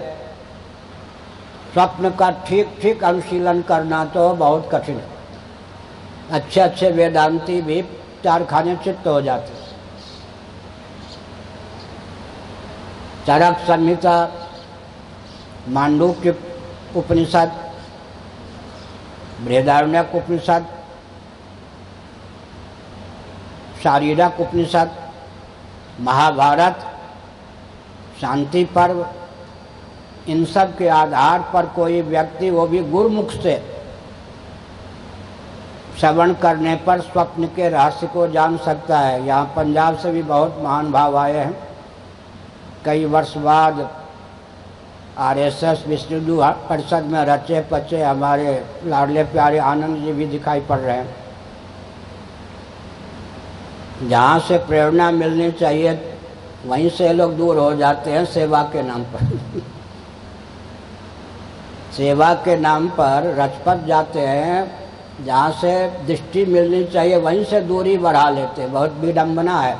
स्वप्न का ठीक ठीक अनुशीलन करना तो बहुत कठिन है। अच्छे अच्छे वेदांती भी कारखाने चित्त हो जाते। चरक संहिता, मांडूक्य उपनिषद, बृहदारण्यक उपनिषद, शारीरक उपनिषद, महाभारत, शांति पर्व, इन सब के आधार पर कोई व्यक्ति, वो भी गुरुमुख से श्रवण करने पर स्वप्न के रहस्य को जान सकता है। यहाँ पंजाब से भी बहुत महान भाव आए हैं। कई वर्ष बाद आरएसएस विष्णु परिषद में रचे पचे हमारे लाडले प्यारे आनंद जी भी दिखाई पड़ रहे हैं। जहाँ से प्रेरणा मिलनी चाहिए वहीं से लोग दूर हो जाते हैं सेवा के नाम पर। सेवा के नाम पर रजपत जाते हैं, जहाँ से दृष्टि मिलनी चाहिए वहीं से दूरी बढ़ा लेते हैं। बहुत विडंबना है।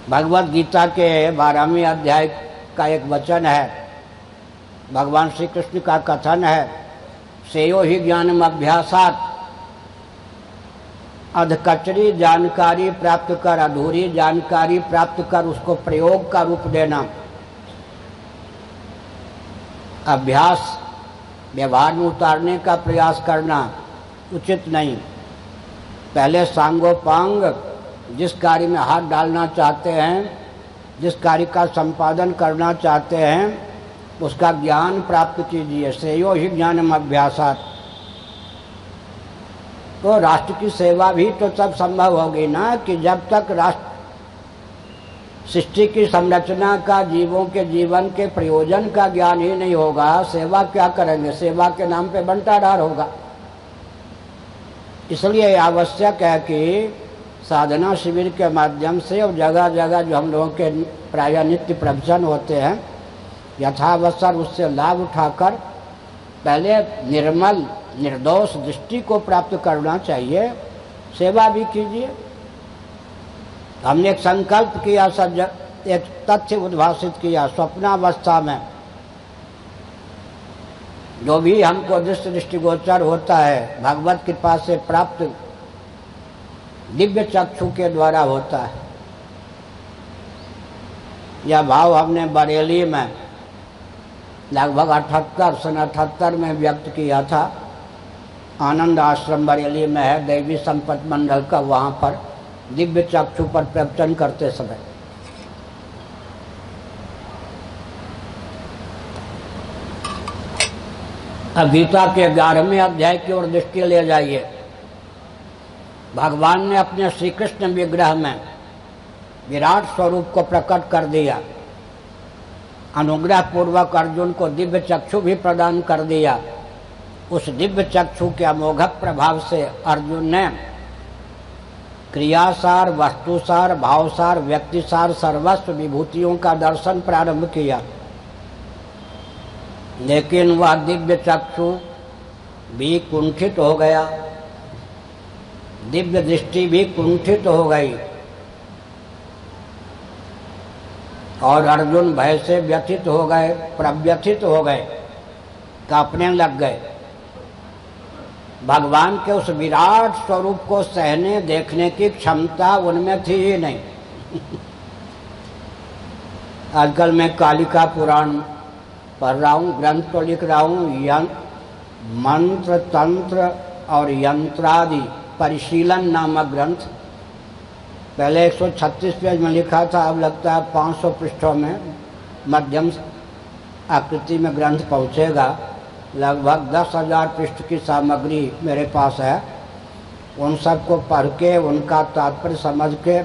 भगवद गीता के 12वें अध्याय का एक वचन है, भगवान श्री कृष्ण का कथन है, सेयो ही ज्ञानम अभ्यासात, अधकचरी जानकारी प्राप्त कर, अधूरी जानकारी प्राप्त कर उसको प्रयोग का रूप देना। अभ्यास व्यवहार में उतारने का प्रयास करना उचित नहीं। पहले सांगोपांग जिस कार्य में हाथ डालना चाहते हैं, जिस कार्य का संपादन करना चाहते हैं, उसका ज्ञान प्राप्त कीजिए। सेयो ही ज्ञानम अभ्यासात। तो राष्ट्र की सेवा भी तो तब संभव होगी ना कि जब तक राष्ट्र सृष्टि की संरचना का, जीवों के जीवन के प्रयोजन का ज्ञान ही नहीं होगा, सेवा क्या करेंगे? सेवा के नाम पे बंटाढार होगा। इसलिए आवश्यक है कि साधना शिविर के माध्यम से और जगह जगह जो हम लोगों के प्रायः नित्य प्रवचन होते हैं, यथावसर उससे लाभ उठाकर पहले निर्मल निर्दोष दृष्टि को प्राप्त करना चाहिए। सेवा भी कीजिए। हमने एक संकल्प किया, एक तथ्य उद्भाषित किया, स्वप्नावस्था में जो भी हमको दृष्टिगोचर होता है भगवत कृपा से प्राप्त दिव्य चक्षु के द्वारा होता है। यह भाव हमने बरेली में लगभग 78 में व्यक्त किया था। आनंद आश्रम बरेली में है, दैवी संपत्ति मंडल का, वहाँ पर दिव्य चक्षु पर प्रवचन करते समय। अब गीता के 11वें अध्याय की ओर दृष्टि ले जाइए। भगवान ने अपने श्री कृष्ण विग्रह में विराट स्वरूप को प्रकट कर दिया। अनुग्रह पूर्वक अर्जुन को दिव्य चक्षु भी प्रदान कर दिया। उस दिव्य चक्षु के अमोघ प्रभाव से अर्जुन ने क्रियासार, वस्तुसार, भावसार, व्यक्तिसार सर्वस्व विभूतियों का दर्शन प्रारंभ किया। लेकिन वह दिव्य चक्षु भी कुंठित हो गया, दिव्य दृष्टि भी कुंठित हो गई और अर्जुन भय से व्यथित हो गए, प्रव्यथित हो गए, कांपने लग गए। भगवान के उस विराट स्वरूप को सहने देखने की क्षमता उनमें थी ही नहीं। आजकल मैं कालिका पुराण पढ़ रहा हूँ, ग्रंथ तो लिख रहा हूँ, मंत्र तंत्र और यंत्रादि परिशीलन नामक ग्रंथ। पहले 136 पेज में लिखा था, अब लगता है 500 पृष्ठों में मध्यम आकृति में ग्रंथ पहुँचेगा। लगभग 10,000 पृष्ठ की सामग्री मेरे पास है। उन सब को पढ़ के उनका तात्पर्य समझ के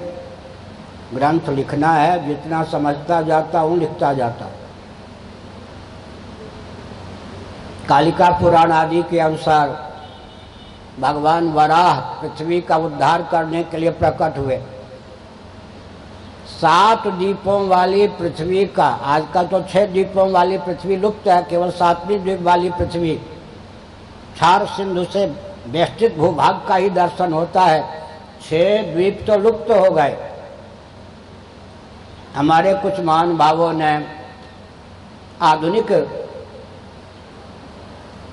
ग्रंथ लिखना है। जितना समझता जाता हूँ लिखता जाता। कालिका पुराण आदि के अनुसार भगवान वराह पृथ्वी का उद्धार करने के लिए प्रकट हुए। 7 द्वीपों वाली पृथ्वी का, आजकल तो 6 द्वीपों वाली पृथ्वी लुप्त है, केवल 7वीं द्वीप वाली पृथ्वी क्षार सिंधु से व्यष्टित भूभाग का ही दर्शन होता है। 6 द्वीप तो लुप्त हो गए। हमारे कुछ महान भावों ने आधुनिक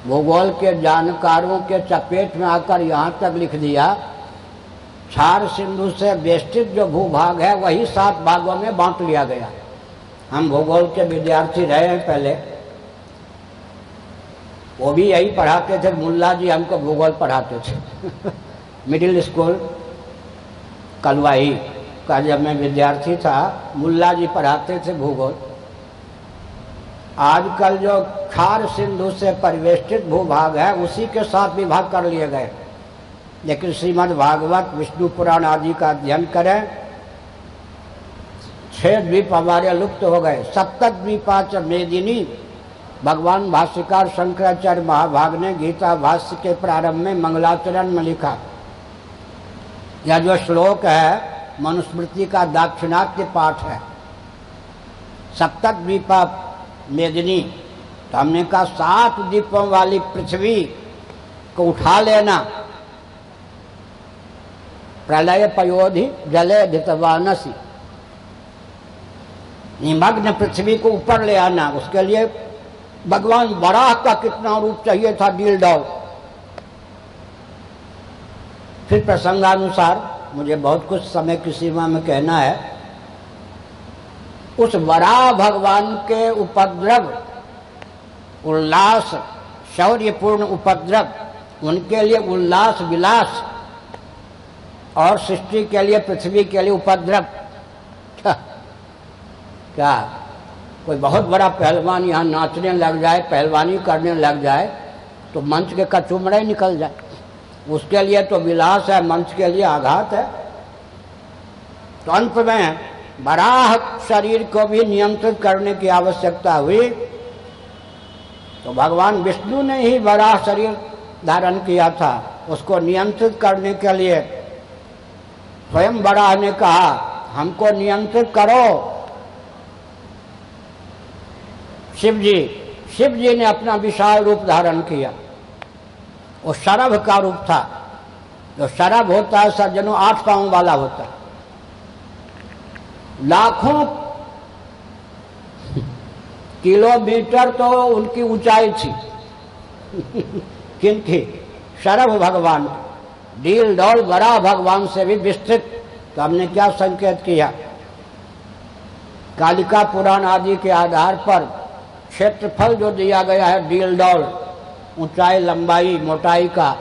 भूगोल के जानकारों के चपेट में आकर यहाँ तक लिख दिया, क्षार सिंधु से वेष्टित जो भूभाग है वही 7 भागों में बांट लिया गया। हम भूगोल के विद्यार्थी रहे हैं पहले, वो भी यही पढ़ाते थे, मुल्ला जी हमको भूगोल पढ़ाते थे मिडिल स्कूल कलवाही का जब मैं विद्यार्थी था, मुल्ला जी पढ़ाते थे भूगोल। आजकल जो क्षार सिंधु से परिवेष्टित भूभाग है उसी के साथ विभाग कर लिए गए। लेकिन श्रीमद् भागवत, विष्णु पुराण आदि का अध्ययन करें, 6 द्वीप हमारे लुप्त हो गए। सप्तद्वीपाच मेदिनी, भगवान भाष्यकार शंकराचार्य महाभाग ने गीता भाष्य के प्रारंभ में मंगलाचरण में लिखा। यह जो श्लोक है मनुस्मृति का दाक्षिणात्य पाठ है। सप्तद्वीपा मेदिनी, तो हमने कहा 7 द्वीपों वाली पृथ्वी को उठा लेना। प्रलय पयोधि जले धितवानसी, निमग्न पृथ्वी को ऊपर ले आना। उसके लिए भगवान वराह का कितना रूप चाहिए था, डील डाउ। फिर प्रसंगानुसार, मुझे बहुत कुछ समय की सीमा में कहना है, उस वराह भगवान के उपद्रव, उल्लास, शौर्यपूर्ण उपद्रव, उनके लिए उल्लास विलास, और सृष्टि के लिए, पृथ्वी के लिए उपद्रव। क्या कोई बहुत बड़ा पहलवान यहाँ नाचने लग जाए, पहलवानी करने लग जाए, तो मंच के कचुमड़े निकल जाए। उसके लिए तो विलास है, मंच के लिए आघात है। तो अंत में वराह शरीर को भी नियंत्रित करने की आवश्यकता हुई, तो भगवान विष्णु ने ही वराह शरीर धारण किया था। उसको नियंत्रित करने के लिए स्वयं वराह ने कहा, हमको नियंत्रित करो। शिव जी ने अपना विशाल रूप धारण किया। वो शरभ का रूप था। जो शरभ होता है सज्जनों 8 पांव वाला होता है। लाखों किलोमीटर तो उनकी ऊंचाई थी किनकी? शरभ भगवान। डील डौल वराह भगवान से भी विस्तृत। तो हमने क्या संकेत किया? कालिका पुराण आदि के आधार पर क्षेत्रफल जो दिया गया है, डील डौल, ऊंचाई लंबाई मोटाई का,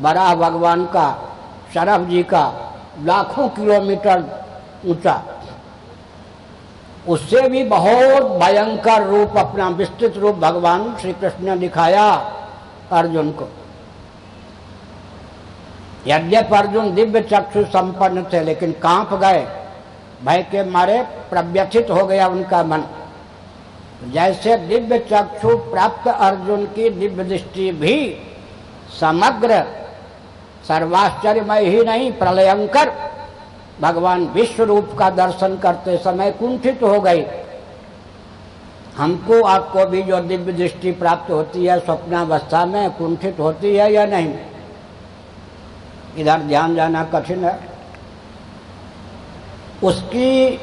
वराह भगवान का, शरभ जी का लाखों किलोमीटर ऊंचा, उससे भी बहुत भयंकर रूप, अपना विस्तृत रूप भगवान श्री कृष्ण ने दिखाया अर्जुन को। यद्यप अर्जुन दिव्य चक्षु संपन्न थे, लेकिन कांप गए, भय के मारे प्रव्यथित हो गया उनका मन। जैसे दिव्य चक्षु प्राप्त अर्जुन की दिव्य दृष्टि भी समग्र सर्वाश्चर्यमय ही नहीं, प्रलयंकर भगवान विश्व रूप का दर्शन करते समय कुंठित हो गई। हमको आपको भी जो दिव्य दृष्टि प्राप्त होती है स्वप्नावस्था में, कुंठित होती है या नहीं? इधर ध्यान जाना कठिन है। उसकी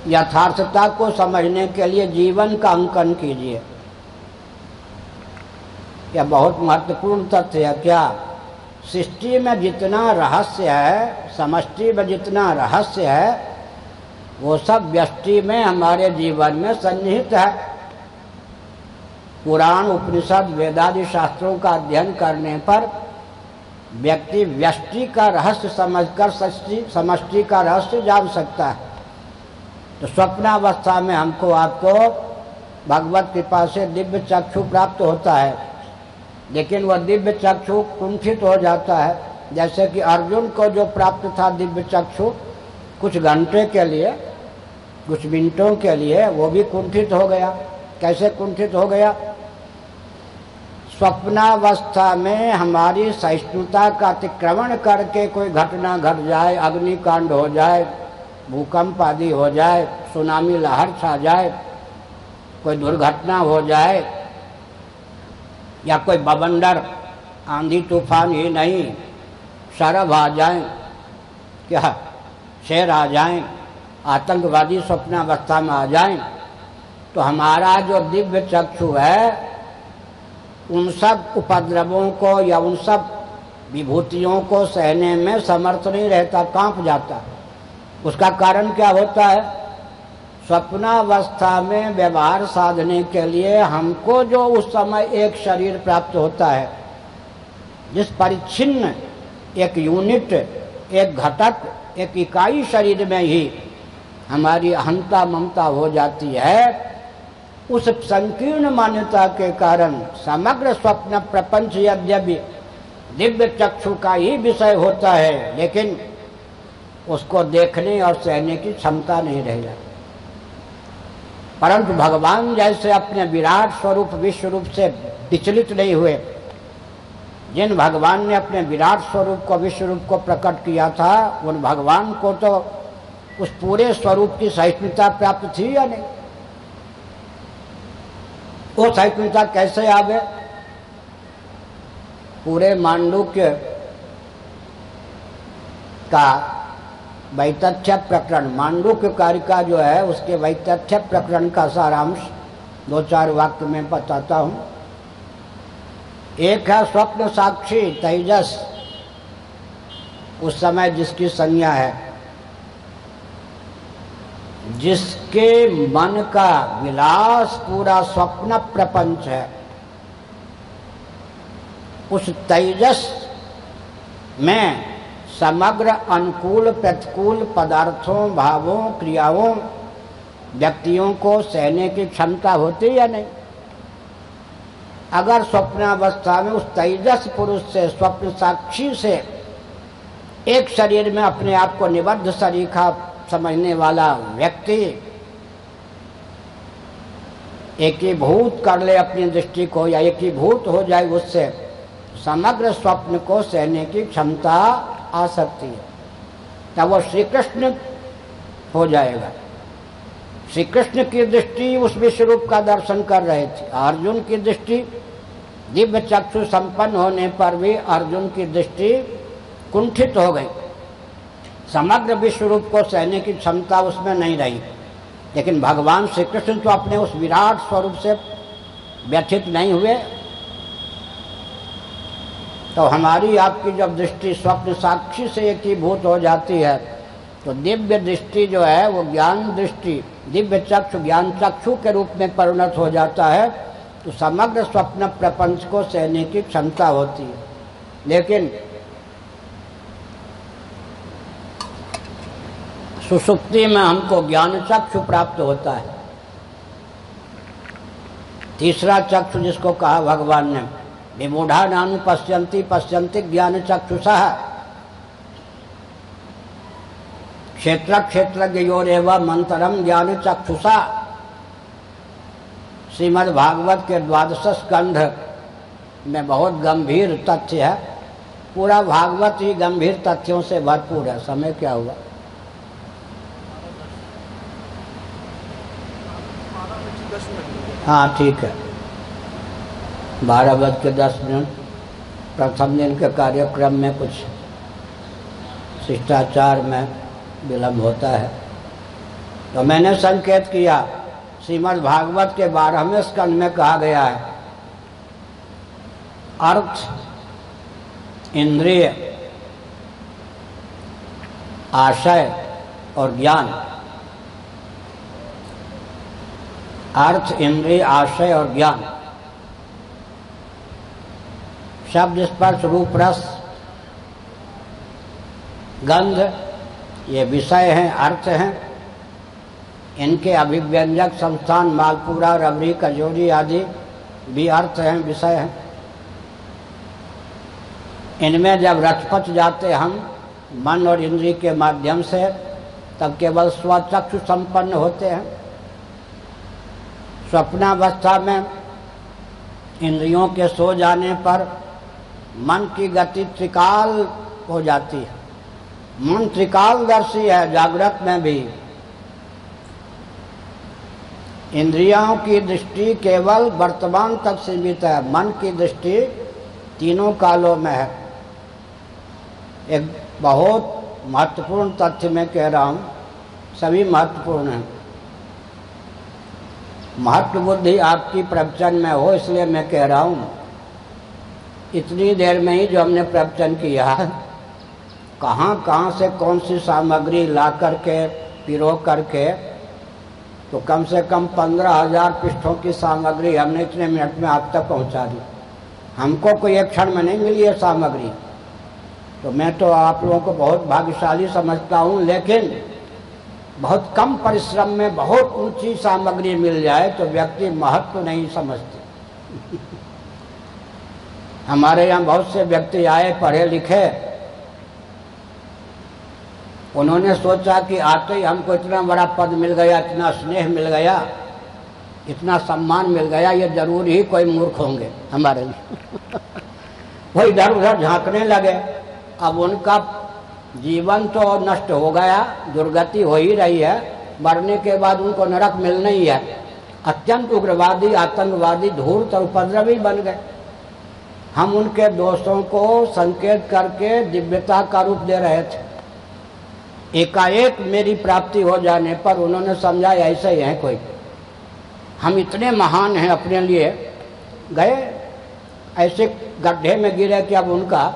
यथार्थता को समझने के लिए जीवन का अंकन कीजिए। यह बहुत महत्वपूर्ण तथ्य है। क्या सृष्टि में जितना रहस्य है, समष्टि में जितना रहस्य है, वो सब व्यष्टि में, हमारे जीवन में सन्निहित है। पुराण, उपनिषद, वेदादि शास्त्रों का अध्ययन करने पर व्यक्ति व्यष्टि का रहस्य समझकर समष्टि का रहस्य जान सकता है। तो स्वप्नावस्था में हमको आपको भगवत कृपा से दिव्य चक्षु प्राप्त होता है, लेकिन वह दिव्य चक्षु कुंठित हो जाता है। जैसे कि अर्जुन को जो प्राप्त था दिव्य चक्षु, कुछ घंटे के लिए, कुछ मिनटों के लिए, वो भी कुंठित हो गया। कैसे कुंठित हो गया? स्वप्नावस्था में हमारी सहिष्णुता का अतिक्रमण करके कोई घटना घट जाए, अग्निकांड हो जाए, भूकंप आदि हो जाए, सुनामी लहर छा जाए, कोई दुर्घटना हो जाए, या कोई बवंडर आंधी तूफान ही नहीं, शरभ आ जाएं, क्या शेर आ जाएं, आतंकवादी स्वप्नावस्था में आ जाएं, तो हमारा जो दिव्य चक्षु है उन सब उपद्रवों को या उन सब विभूतियों को सहने में समर्थ नहीं रहता, कांप जाता। उसका कारण क्या होता है? स्वप्नावस्था में व्यवहार साधने के लिए हमको जो उस समय एक शरीर प्राप्त होता है, जिस परिच्छिन्न एक यूनिट, एक घटक, एक इकाई शरीर में ही हमारी अहंता ममता हो जाती है, उस संकीर्ण मान्यता के कारण समग्र स्वप्न प्रपंच यद्यपि दिव्य चक्षु का ही विषय होता है, लेकिन उसको देखने और सहने की क्षमता नहीं रह जाती। परंतु भगवान जैसे अपने विराट स्वरूप विश्व रूप से विचलित नहीं हुए, जिन भगवान ने अपने विराट स्वरूप को विश्व रूप को प्रकट किया था, उन भगवान को तो उस पूरे स्वरूप की सहिष्णुता प्राप्त थी या नहीं? वो सहिष्णुता कैसे आवे? पूरे मांडुक्य का वैतथ्य प्रकरण, मांडुक्य कारिका जो है उसके वैतथ्य प्रकरण का सारांश 2-4 वाक्य में बताता हूँ। एक है स्वप्न साक्षी तेजस, उस समय जिसकी संज्ञा है, जिसके मन का विलास पूरा स्वप्न प्रपंच है, उस तेजस में समग्र अनुकूल प्रतिकूल पदार्थों, भावों, क्रियाओं, व्यक्तियों को सहने की क्षमता होती या नहीं? अगर स्वप्नावस्था में उस तेजस पुरुष से, स्वप्न साक्षी से एक शरीर में अपने आप को निबद्ध सरीखा समझने वाला व्यक्ति एकीभूत कर ले अपनी दृष्टि को, या एकीभूत हो जाए उससे, समग्र स्वप्न को सहने की क्षमता आ सकती है। तब वो श्री कृष्ण हो जाएगा। श्री कृष्ण की दृष्टि उस विश्व रूप का दर्शन कर रहे थे। अर्जुन की दृष्टि दिव्य चक्षु संपन्न होने पर भी अर्जुन की दृष्टि कुंठित हो गई, समग्र विश्व रूप को सहने की क्षमता उसमें नहीं रही। लेकिन भगवान श्री कृष्ण तो अपने उस विराट स्वरूप से व्यथित नहीं हुए। तो हमारी आपकी जब दृष्टि स्वप्न साक्षी से एकीभूत हो जाती है, तो दिव्य दृष्टि जो है वो ज्ञान दृष्टि, दिव्य चक्षु ज्ञान चक्षु के रूप में परिणत हो जाता है, तो समग्र स्वप्न प्रपंच को सहने की क्षमता होती है। लेकिन सुषुप्ति में हमको ज्ञान चक्षु प्राप्त होता है। तीसरा चक्षु जिसको कहा भगवान ने, विमूढ़ा नानु पश्यन्ति पश्यन्ति ज्ञान चक्षुषः क्षेत्र क्षेत्रज्ञयोरेव मंतरम ज्ञान चक्षुषा। श्रीमद् भागवत के 12 स्कंध में बहुत गंभीर तथ्य है। पूरा भागवत ही गंभीर तथ्यों से भरपूर है। समय क्या हुआ? हाँ ठीक है, 12:10। प्रथम दिन के कार्यक्रम में कुछ शिष्टाचार में विलम्ब होता है, तो मैंने संकेत किया श्रीमद् भागवत के 12वें स्कंद में कहा गया है अर्थ, इंद्रिय, आशय और ज्ञान। अर्थ, इंद्रिय, आशय और ज्ञान, शब्द, स्पर्श, रूप, रस, गंध, ये विषय हैं, अर्थ हैं। इनके अभिव्यंजक संस्थान मालपुरा, रबड़ी, कजोरी आदि भी अर्थ हैं, विषय हैं। इनमें जब रचपच जाते हम मन और इंद्रिय के माध्यम से, तब केवल स्वचक्षु संपन्न होते हैं। स्वप्नावस्था में इंद्रियों के सो जाने पर मन की गति त्रिकाल हो जाती है। मन त्रिकालदर्शी है, जागृत में भी। इंद्रियों की दृष्टि केवल वर्तमान तक सीमित है, मन की दृष्टि तीनों कालों में है। एक बहुत महत्वपूर्ण तथ्य मैं कह रहा हूँ, सभी महत्वपूर्ण हैं। महत्व बुद्धि आपकी प्रवचन में हो इसलिए मैं कह रहा हूँ। इतनी देर में ही जो हमने प्रवचन किया, कहाँ कहाँ से कौन सी सामग्री ला करके पिरो करके, तो कम से कम 15,000 पृष्ठों की सामग्री हमने इतने मिनट में आप तक पहुँचा दी। हमको कोई एक क्षण में नहीं मिली है सामग्री, तो मैं तो आप लोगों को बहुत भाग्यशाली समझता हूँ। लेकिन बहुत कम परिश्रम में बहुत ऊंची सामग्री मिल जाए तो व्यक्ति महत्व नहीं समझते। हमारे यहाँ बहुत से व्यक्ति आए, पढ़े लिखे, उन्होंने सोचा कि आते ही हमको इतना बड़ा पद मिल गया, इतना स्नेह मिल गया, इतना सम्मान मिल गया, ये जरूर ही कोई मूर्ख होंगे हमारे लिए। वो इधर उधर झांकने लगे। अब उनका जीवन तो नष्ट हो गया, दुर्गति हो ही रही है, मरने के बाद उनको नरक मिलना ही है। अत्यंत उग्रवादी, आतंकवादी, धूर्त और उपद्रवी बन गए। हम उनके दोषों को संकेत करके दिव्यता का रूप दे रहे थे। एकाएक मेरी प्राप्ति हो जाने पर उन्होंने समझा ऐसे ही है कोई, हम इतने महान हैं अपने लिए, गए ऐसे गड्ढे में गिरे कि अब उनका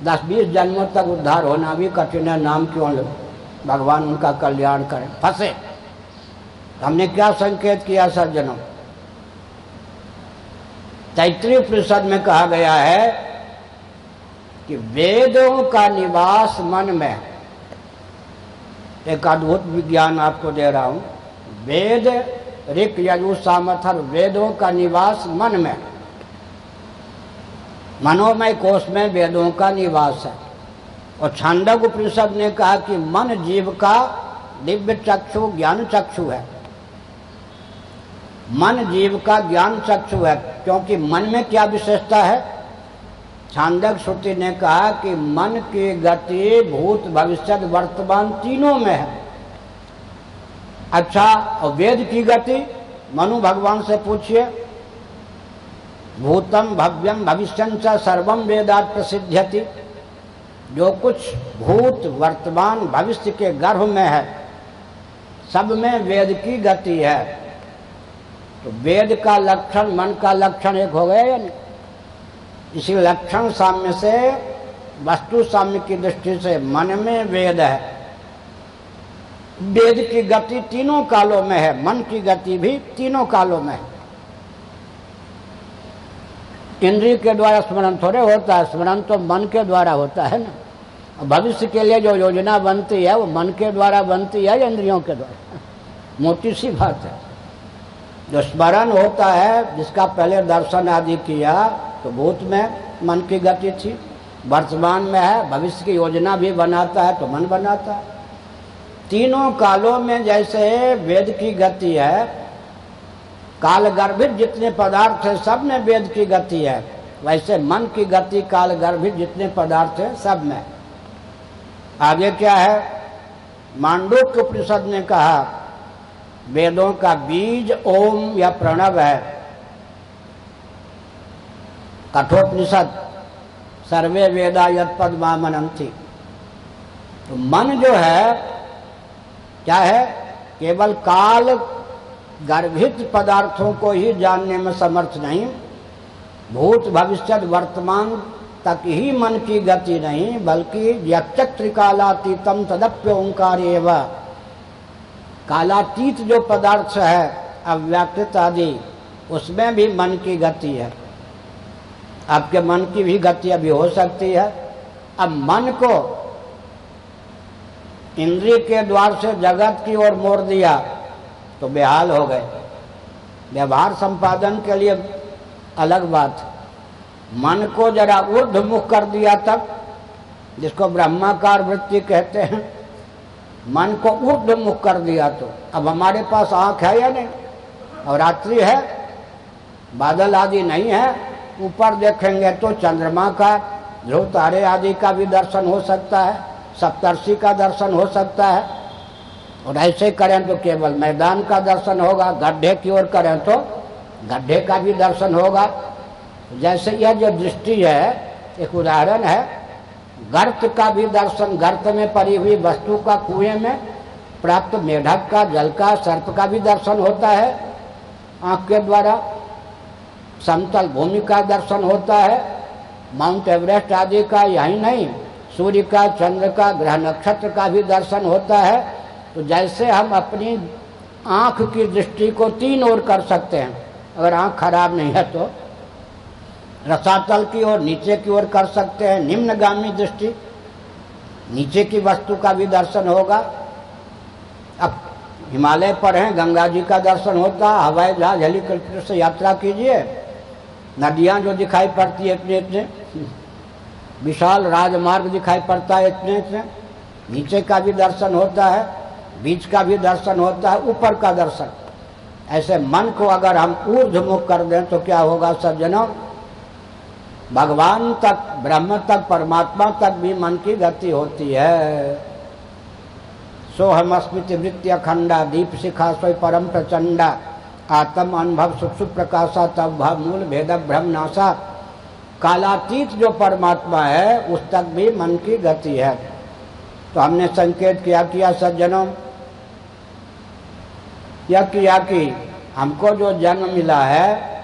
10-20 जन्मों तक उद्धार होना भी कठिन है। नाम क्यों लो, भगवान उनका कल्याण करें। फंसे। हमने क्या संकेत किया सज्जनों? तैत्तिरीय उपनिषद में कहा गया है कि वेदों का निवास मन में। एक अद्भुत विज्ञान आपको दे रहा हूं। वेद, ऋक, यजुः, साम, अथर्व, वेदों का निवास मन में। मनोमय कोश में वेदों का निवास है। और छांदोग्य उपनिषद ने कहा कि मन जीव का दिव्य चक्षु, ज्ञान चक्षु है। मन जीव का ज्ञान चक्षु है, क्योंकि मन में क्या विशेषता है? छांदोग्य श्रुति ने कहा कि मन की गति भूत, भविष्य, वर्तमान तीनों में है। अच्छा, और वेद की गति मनु भगवान से पूछिए। भूतम भव्यम भविष्यं च सर्वम वेदात् प्रसिद्ध्यति। जो कुछ भूत, वर्तमान, भविष्य के गर्भ में है, सब में वेद की गति है। तो वेद का लक्षण, मन का लक्षण एक हो गया या नहीं? इसी लक्षण साम्य से, वस्तु साम्य की दृष्टि से मन में वेद है। वेद की गति तीनों कालों में है, मन की गति भी तीनों कालों में है। इंद्रिय के द्वारा स्मरण थोड़े होता है, स्मरण तो मन के द्वारा होता है ना। भविष्य के लिए जो योजना बनती है वो मन के द्वारा बनती है या इंद्रियों के द्वारा? मोटी सी बात है। जो स्मरण होता है, जिसका पहले दर्शन आदि किया, तो भूत में मन की गति थी, वर्तमान में है, भविष्य की योजना भी बनाता है तो मन बनाता है। तीनों कालों में जैसे वेद की गति है, काल गर्भित जितने पदार्थ है सब में वेद की गति है, वैसे मन की गति काल गर्भित जितने पदार्थ है सब में। आगे क्या है? मांडूक्य उपनिषद ने कहा वेदों का बीज ओम या प्रणव है। कठोपनिषद सर्वे वेदा यत्पद्मामनंति। तो मन जो है क्या है? केवल काल गर्भित पदार्थों को ही जानने में समर्थ नहीं, भूत, भविष्य, वर्तमान तक ही मन की गति नहीं, बल्कि यच्च त्रिकालातीतम तदप्य ओंकार एव। कालातीत जो पदार्थ है, अव्याकृत आदि, उसमें भी मन की गति है। आपके मन की भी गति अभी हो सकती है। अब मन को इंद्रिय के द्वार से जगत की ओर मोड़ दिया तो बेहाल हो गए। व्यवहार संपादन के लिए अलग बात। मन को जरा ऊर्ध्वमुख कर दिया तब, जिसको ब्रह्माकार वृत्ति कहते हैं, मन को ऊर्ध्वमुख कर दिया तो अब हमारे पास आंख है या नहीं? और रात्रि है, बादल आदि नहीं है, ऊपर देखेंगे तो चंद्रमा का, ध्रुव तारे आदि का भी दर्शन हो सकता है, सप्तर्षि का दर्शन हो सकता है। और ऐसे करें तो केवल मैदान का दर्शन होगा, गड्ढे की ओर करें तो गड्ढे का भी दर्शन होगा। जैसे यह जो दृष्टि है, एक उदाहरण है, गर्त का भी दर्शन, गर्त में पड़ी हुई वस्तु का, कुएं में प्राप्त मेढक का, जल का, सर्प का भी दर्शन होता है आंख के द्वारा। समतल भूमि का दर्शन होता है, माउंट एवरेस्ट आदि का, यही नहीं, सूर्य का, चंद्र का, ग्रह नक्षत्र का भी दर्शन होता है। तो जैसे हम अपनी आंख की दृष्टि को तीन ओर कर सकते हैं, अगर आंख खराब नहीं है तो रसातल की ओर, नीचे की ओर कर सकते हैं, निम्नगामी दृष्टि, नीचे की वस्तु का भी दर्शन होगा। अब हिमालय पर हैं, गंगा जी का दर्शन होता, हवाई जहाज हेलीकॉप्टर से यात्रा कीजिए, नदियां जो दिखाई पड़ती है इतने इतने, विशाल राजमार्ग दिखाई पड़ता है इतने इतने, नीचे का भी दर्शन होता है, बीच का भी दर्शन होता है, ऊपर का दर्शन। ऐसे मन को अगर हम ऊर्ध्वमुख कर दें तो क्या होगा सज्जनों, भगवान तक, ब्रह्म तक, परमात्मा तक भी मन की गति होती है। सोहमस्मिति वृत्ति अखंडा, दीप शिखा सोई परम प्रचंडा, आत्म अनुभव सुख प्रकाशा, तब भाव मूल भेद भ्रम नाशा। कालातीत जो परमात्मा है उस तक भी मन की गति है। तो हमने संकेत किया सज्जनों, यह किया कि हमको जो जन्म मिला है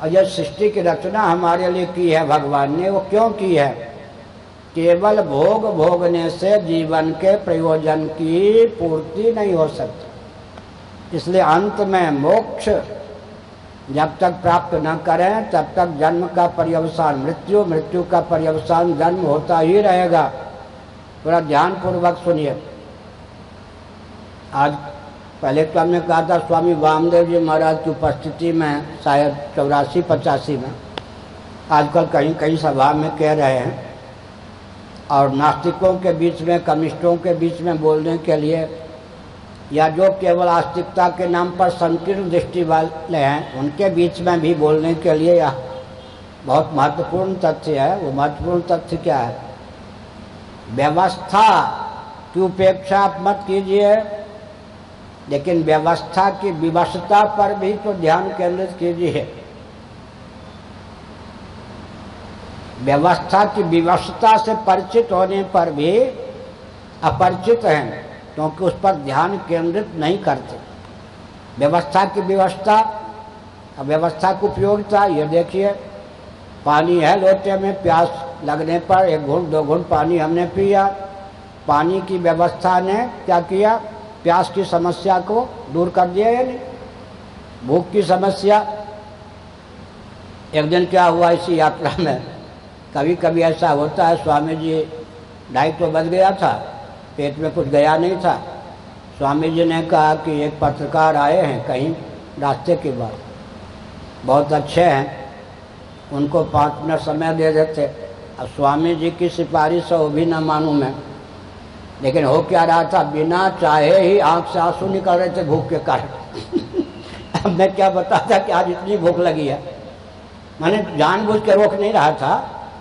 और यह सृष्टि की रचना हमारे लिए की है भगवान ने, वो क्यों की है? केवल भोग भोगने से जीवन के प्रयोजन की पूर्ति नहीं हो सकती। इसलिए अंत में मोक्ष जब तक प्राप्त न करें तब तक जन्म का पर्यवसान मृत्यु, मृत्यु का पर्यवसान जन्म होता ही रहेगा। थोड़ा ध्यानपूर्वक सुनिए। आज पहले तो हमने कहा था स्वामी वामदेव जी महाराज की उपस्थिति में, शायद 84-85 में, आजकल कहीं कहीं सभा में कह रहे हैं, और नास्तिकों के बीच में, कम्युनिस्टों के बीच में बोलने के लिए, या जो केवल आस्तिकता के नाम पर संकीर्ण दृष्टि वाले हैं उनके बीच में भी बोलने के लिए यह बहुत महत्वपूर्ण तथ्य है। वो महत्वपूर्ण तथ्य क्या है? व्यवस्था की उपेक्षा आप मत कीजिए, लेकिन व्यवस्था की विवशता पर भी तो ध्यान केंद्रित कीजिए। व्यवस्था की विवशता से परिचित होने पर भी अपरिचित हैं, क्योंकि उस पर ध्यान केंद्रित नहीं करते। व्यवस्था की विवशता, व्यवस्था की उपयोगिता, ये देखिए, पानी है लोटे में, प्यास लगने पर 1 घूंट 2 घूंट पानी हमने पिया। पानी की व्यवस्था ने क्या किया? प्यास की समस्या को दूर कर दिया या नहीं? भूख की समस्या, एक दिन क्या हुआ इसी यात्रा में, कभी कभी ऐसा होता है, स्वामी जी 2:30 बज गया था, पेट में कुछ गया नहीं था। स्वामी जी ने कहा कि एक पत्रकार आए हैं कहीं रास्ते के बाद, बहुत अच्छे हैं, उनको 5 मिनट समय दे देते। अब स्वामी जी की सिफारिश हो भी न मानूं मैं, लेकिन हो क्या रहा था, बिना चाहे ही आंख से आंसू निकल रहे थे भूख के कारण। अब मैं क्या बताता कि आज इतनी भूख लगी है, मैंने जानबूझ के रोक नहीं रहा था,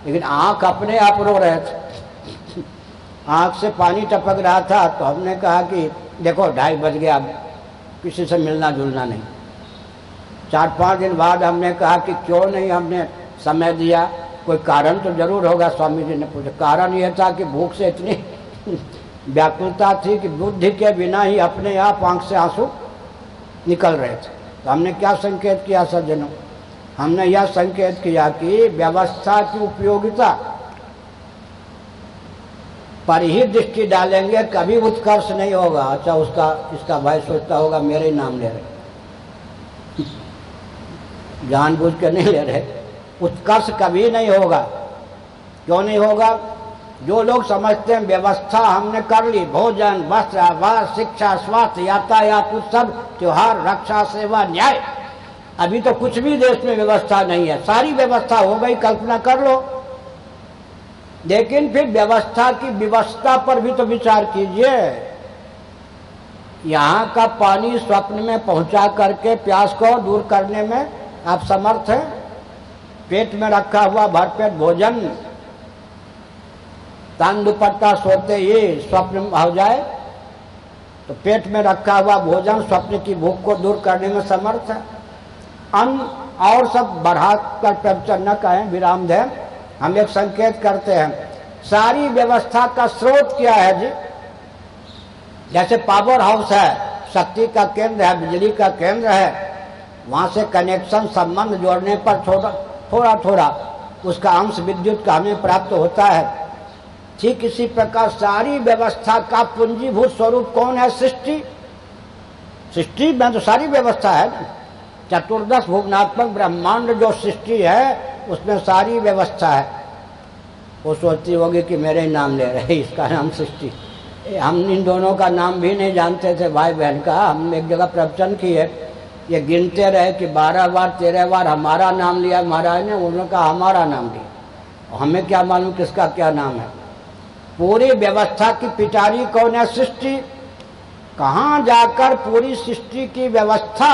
लेकिन आंख अपने आप रो रहे थे, आंख से पानी टपक रहा था। तो हमने कहा कि देखो 2:30 बज गया, अब किसी से मिलना जुलना नहीं। 4-5 दिन बाद हमने कहा कि क्यों नहीं हमने समय दिया, कोई कारण तो जरूर होगा। स्वामी जी ने पूछा, कारण यह था कि भूख से इतनी व्याकुलता थी कि बुद्धि के बिना ही अपने आप आंख से आंसू निकल रहे थे। तो हमने क्या संकेत किया सज्जनों? हमने यह संकेत किया कि व्यवस्था की उपयोगिता पर ही दृष्टि डालेंगे, कभी उत्कर्ष नहीं होगा। अच्छा, इसका भाई सोचता होगा मेरे नाम ले रहे, जानबूझ के नहीं ले रहे। उत्कर्ष कभी नहीं होगा। क्यों नहीं होगा? जो लोग समझते हैं व्यवस्था हमने कर ली, भोजन, वस्त्र, आवास, शिक्षा, स्वास्थ्य, यातायात, उत्सव, त्योहार, रक्षा, सेवा, न्याय, अभी तो कुछ भी देश में व्यवस्था नहीं है। सारी व्यवस्था हो गई, कल्पना कर लो। लेकिन फिर व्यवस्था की विवशता पर भी तो विचार कीजिए। यहाँ का पानी स्वप्न में पहुंचा करके प्यास को दूर करने में आप समर्थ हैं? पेट में रखा हुआ भरपेट भोजन तन दुपट्टा सोते ही स्वप्न हो जाए, तो पेट में रखा हुआ भोजन स्वप्न की भूख को दूर करने में समर्थ है। अन्न और सब बढ़ा कर प्रवचन न कहें, विराम दें, हम एक संकेत करते हैं। सारी व्यवस्था का स्रोत क्या है जी? जैसे पावर हाउस है, शक्ति का केंद्र है, बिजली का केंद्र है, वहां से कनेक्शन संबंध जोड़ने पर थोड़ा थोड़ा उसका अंश विद्युत का हमें प्राप्त होता है। ठीक इसी प्रकार सारी व्यवस्था का पूंजीभूत स्वरूप कौन है? सृष्टि। सृष्टि में तो सारी व्यवस्था है ना। चतुर्दश भुवनात्मक ब्रह्मांड जो सृष्टि है उसमें सारी व्यवस्था है। वो सोचती होगी कि मेरे नाम ले रहे, इसका नाम सृष्टि। हम इन दोनों का नाम भी नहीं जानते थे भाई बहन का। हम एक जगह प्रवचन किए, ये गिनते रहे कि 12 बार 13 बार हमारा नाम लिया महाराज ने, उन्होंने कहा हमारा नाम लिया, हमें क्या मालूम किसका क्या नाम है। पूरी व्यवस्था की पिटारी कौन है? सृष्टि। कहाँ जाकर पूरी सृष्टि की व्यवस्था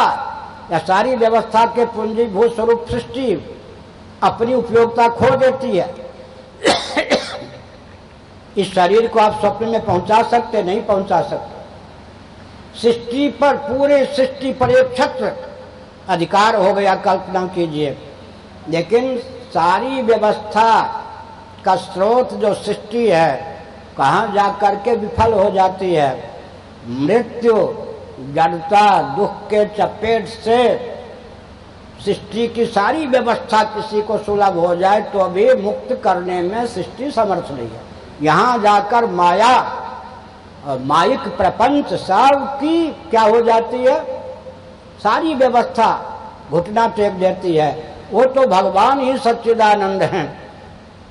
या सारी व्यवस्था के पूंजीभूत स्वरूप सृष्टि अपनी उपयोगिता खो देती है। इस शरीर को आप स्वप्न में पहुंचा सकते? नहीं पहुंचा सकते। सृष्टि पर, पूरे सृष्टि पर एक छत्र अधिकार हो गया, कल्पना कीजिए। लेकिन सारी व्यवस्था का स्रोत जो सृष्टि है कहाँ जाकर के विफल हो जाती है? मृत्यु, जड़ता, दुख के चपेट से सृष्टि की सारी व्यवस्था किसी को सुलभ हो जाए तो भी मुक्त करने में सृष्टि समर्थ नहीं है। यहाँ जाकर माया और माइक प्रपंच सब की क्या हो जाती है? सारी व्यवस्था घुटना टेक देती है। वो तो भगवान ही सच्चिदानंद हैं,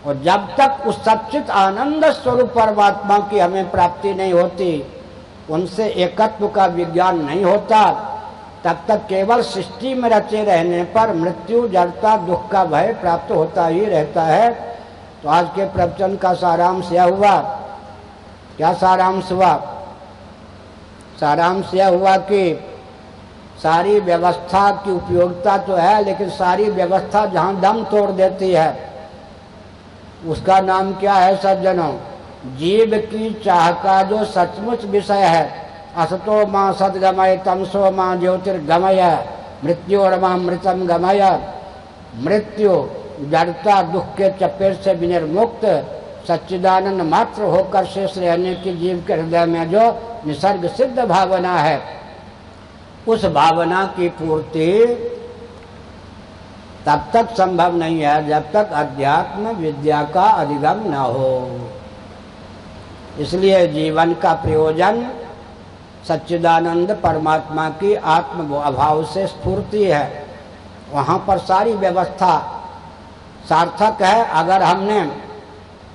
और जब तक उस सच्चित आनंद स्वरूप परमात्मा की हमें प्राप्ति नहीं होती, उनसे एकत्व का विज्ञान नहीं होता, तब तक केवल सृष्टि में रचे रहने पर मृत्यु, जड़ता, दुख का भय प्राप्त होता ही रहता है। तो आज के प्रवचन का सारांश यह हुआ। क्या सारांश हुआ? सारांश यह हुआ कि सारी व्यवस्था की उपयोगिता तो है, लेकिन सारी व्यवस्था जहाँ दम तोड़ देती है उसका नाम क्या है सज्जनों? जीव की चाह का जो सचमुच विषय है, असतो मां सद्गमय तमसो मां ज्योतिर्गमय मृत्योर्मां मृतम गमय। मृत्यु, जड़ता, दुख के चपेट से विनिर्मुक्त सच्चिदानंद मात्र होकर शेष रहने की जीव के हृदय में जो निसर्ग सिद्ध भावना है, उस भावना की पूर्ति तब तक संभव नहीं है जब तक अध्यात्म विद्या का अधिगम न हो। इसलिए जीवन का प्रयोजन सच्चिदानंद परमात्मा की आत्म अभाव से स्फूर्ति है। वहाँ पर सारी व्यवस्था सार्थक है अगर हमने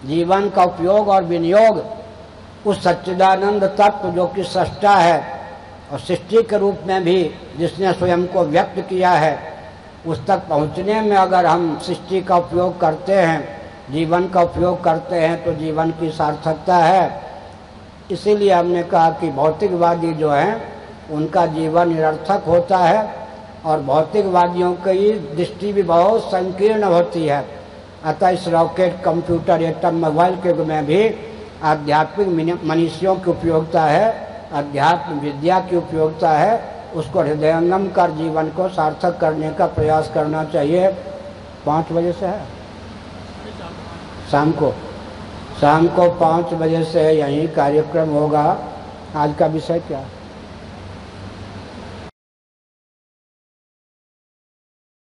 जीवन का उपयोग और विनियोग उस सच्चिदानंद तत्व जो कि सृष्टा है और सृष्टि के रूप में भी जिसने स्वयं को व्यक्त किया है, उस तक पहुँचने में अगर हम सृष्टि का उपयोग करते हैं, जीवन का उपयोग करते हैं, तो जीवन की सार्थकता है। इसीलिए हमने कहा कि भौतिकवादी जो हैं उनका जीवन निरर्थक होता है और भौतिकवादियों की दृष्टि भी बहुत संकीर्ण होती है। अतः इस रॉकेट, कंप्यूटर, एटम, मोबाइल के युग में भी आध्यात्मिक मनुष्यों की उपयोगिता है, अध्यात्म विद्या की उपयोगिता है। उसको हृदयंगम कर जीवन को सार्थक करने का प्रयास करना चाहिए। 5 बजे से है शाम को 5 बजे से यही कार्यक्रम होगा। आज का विषय क्या है?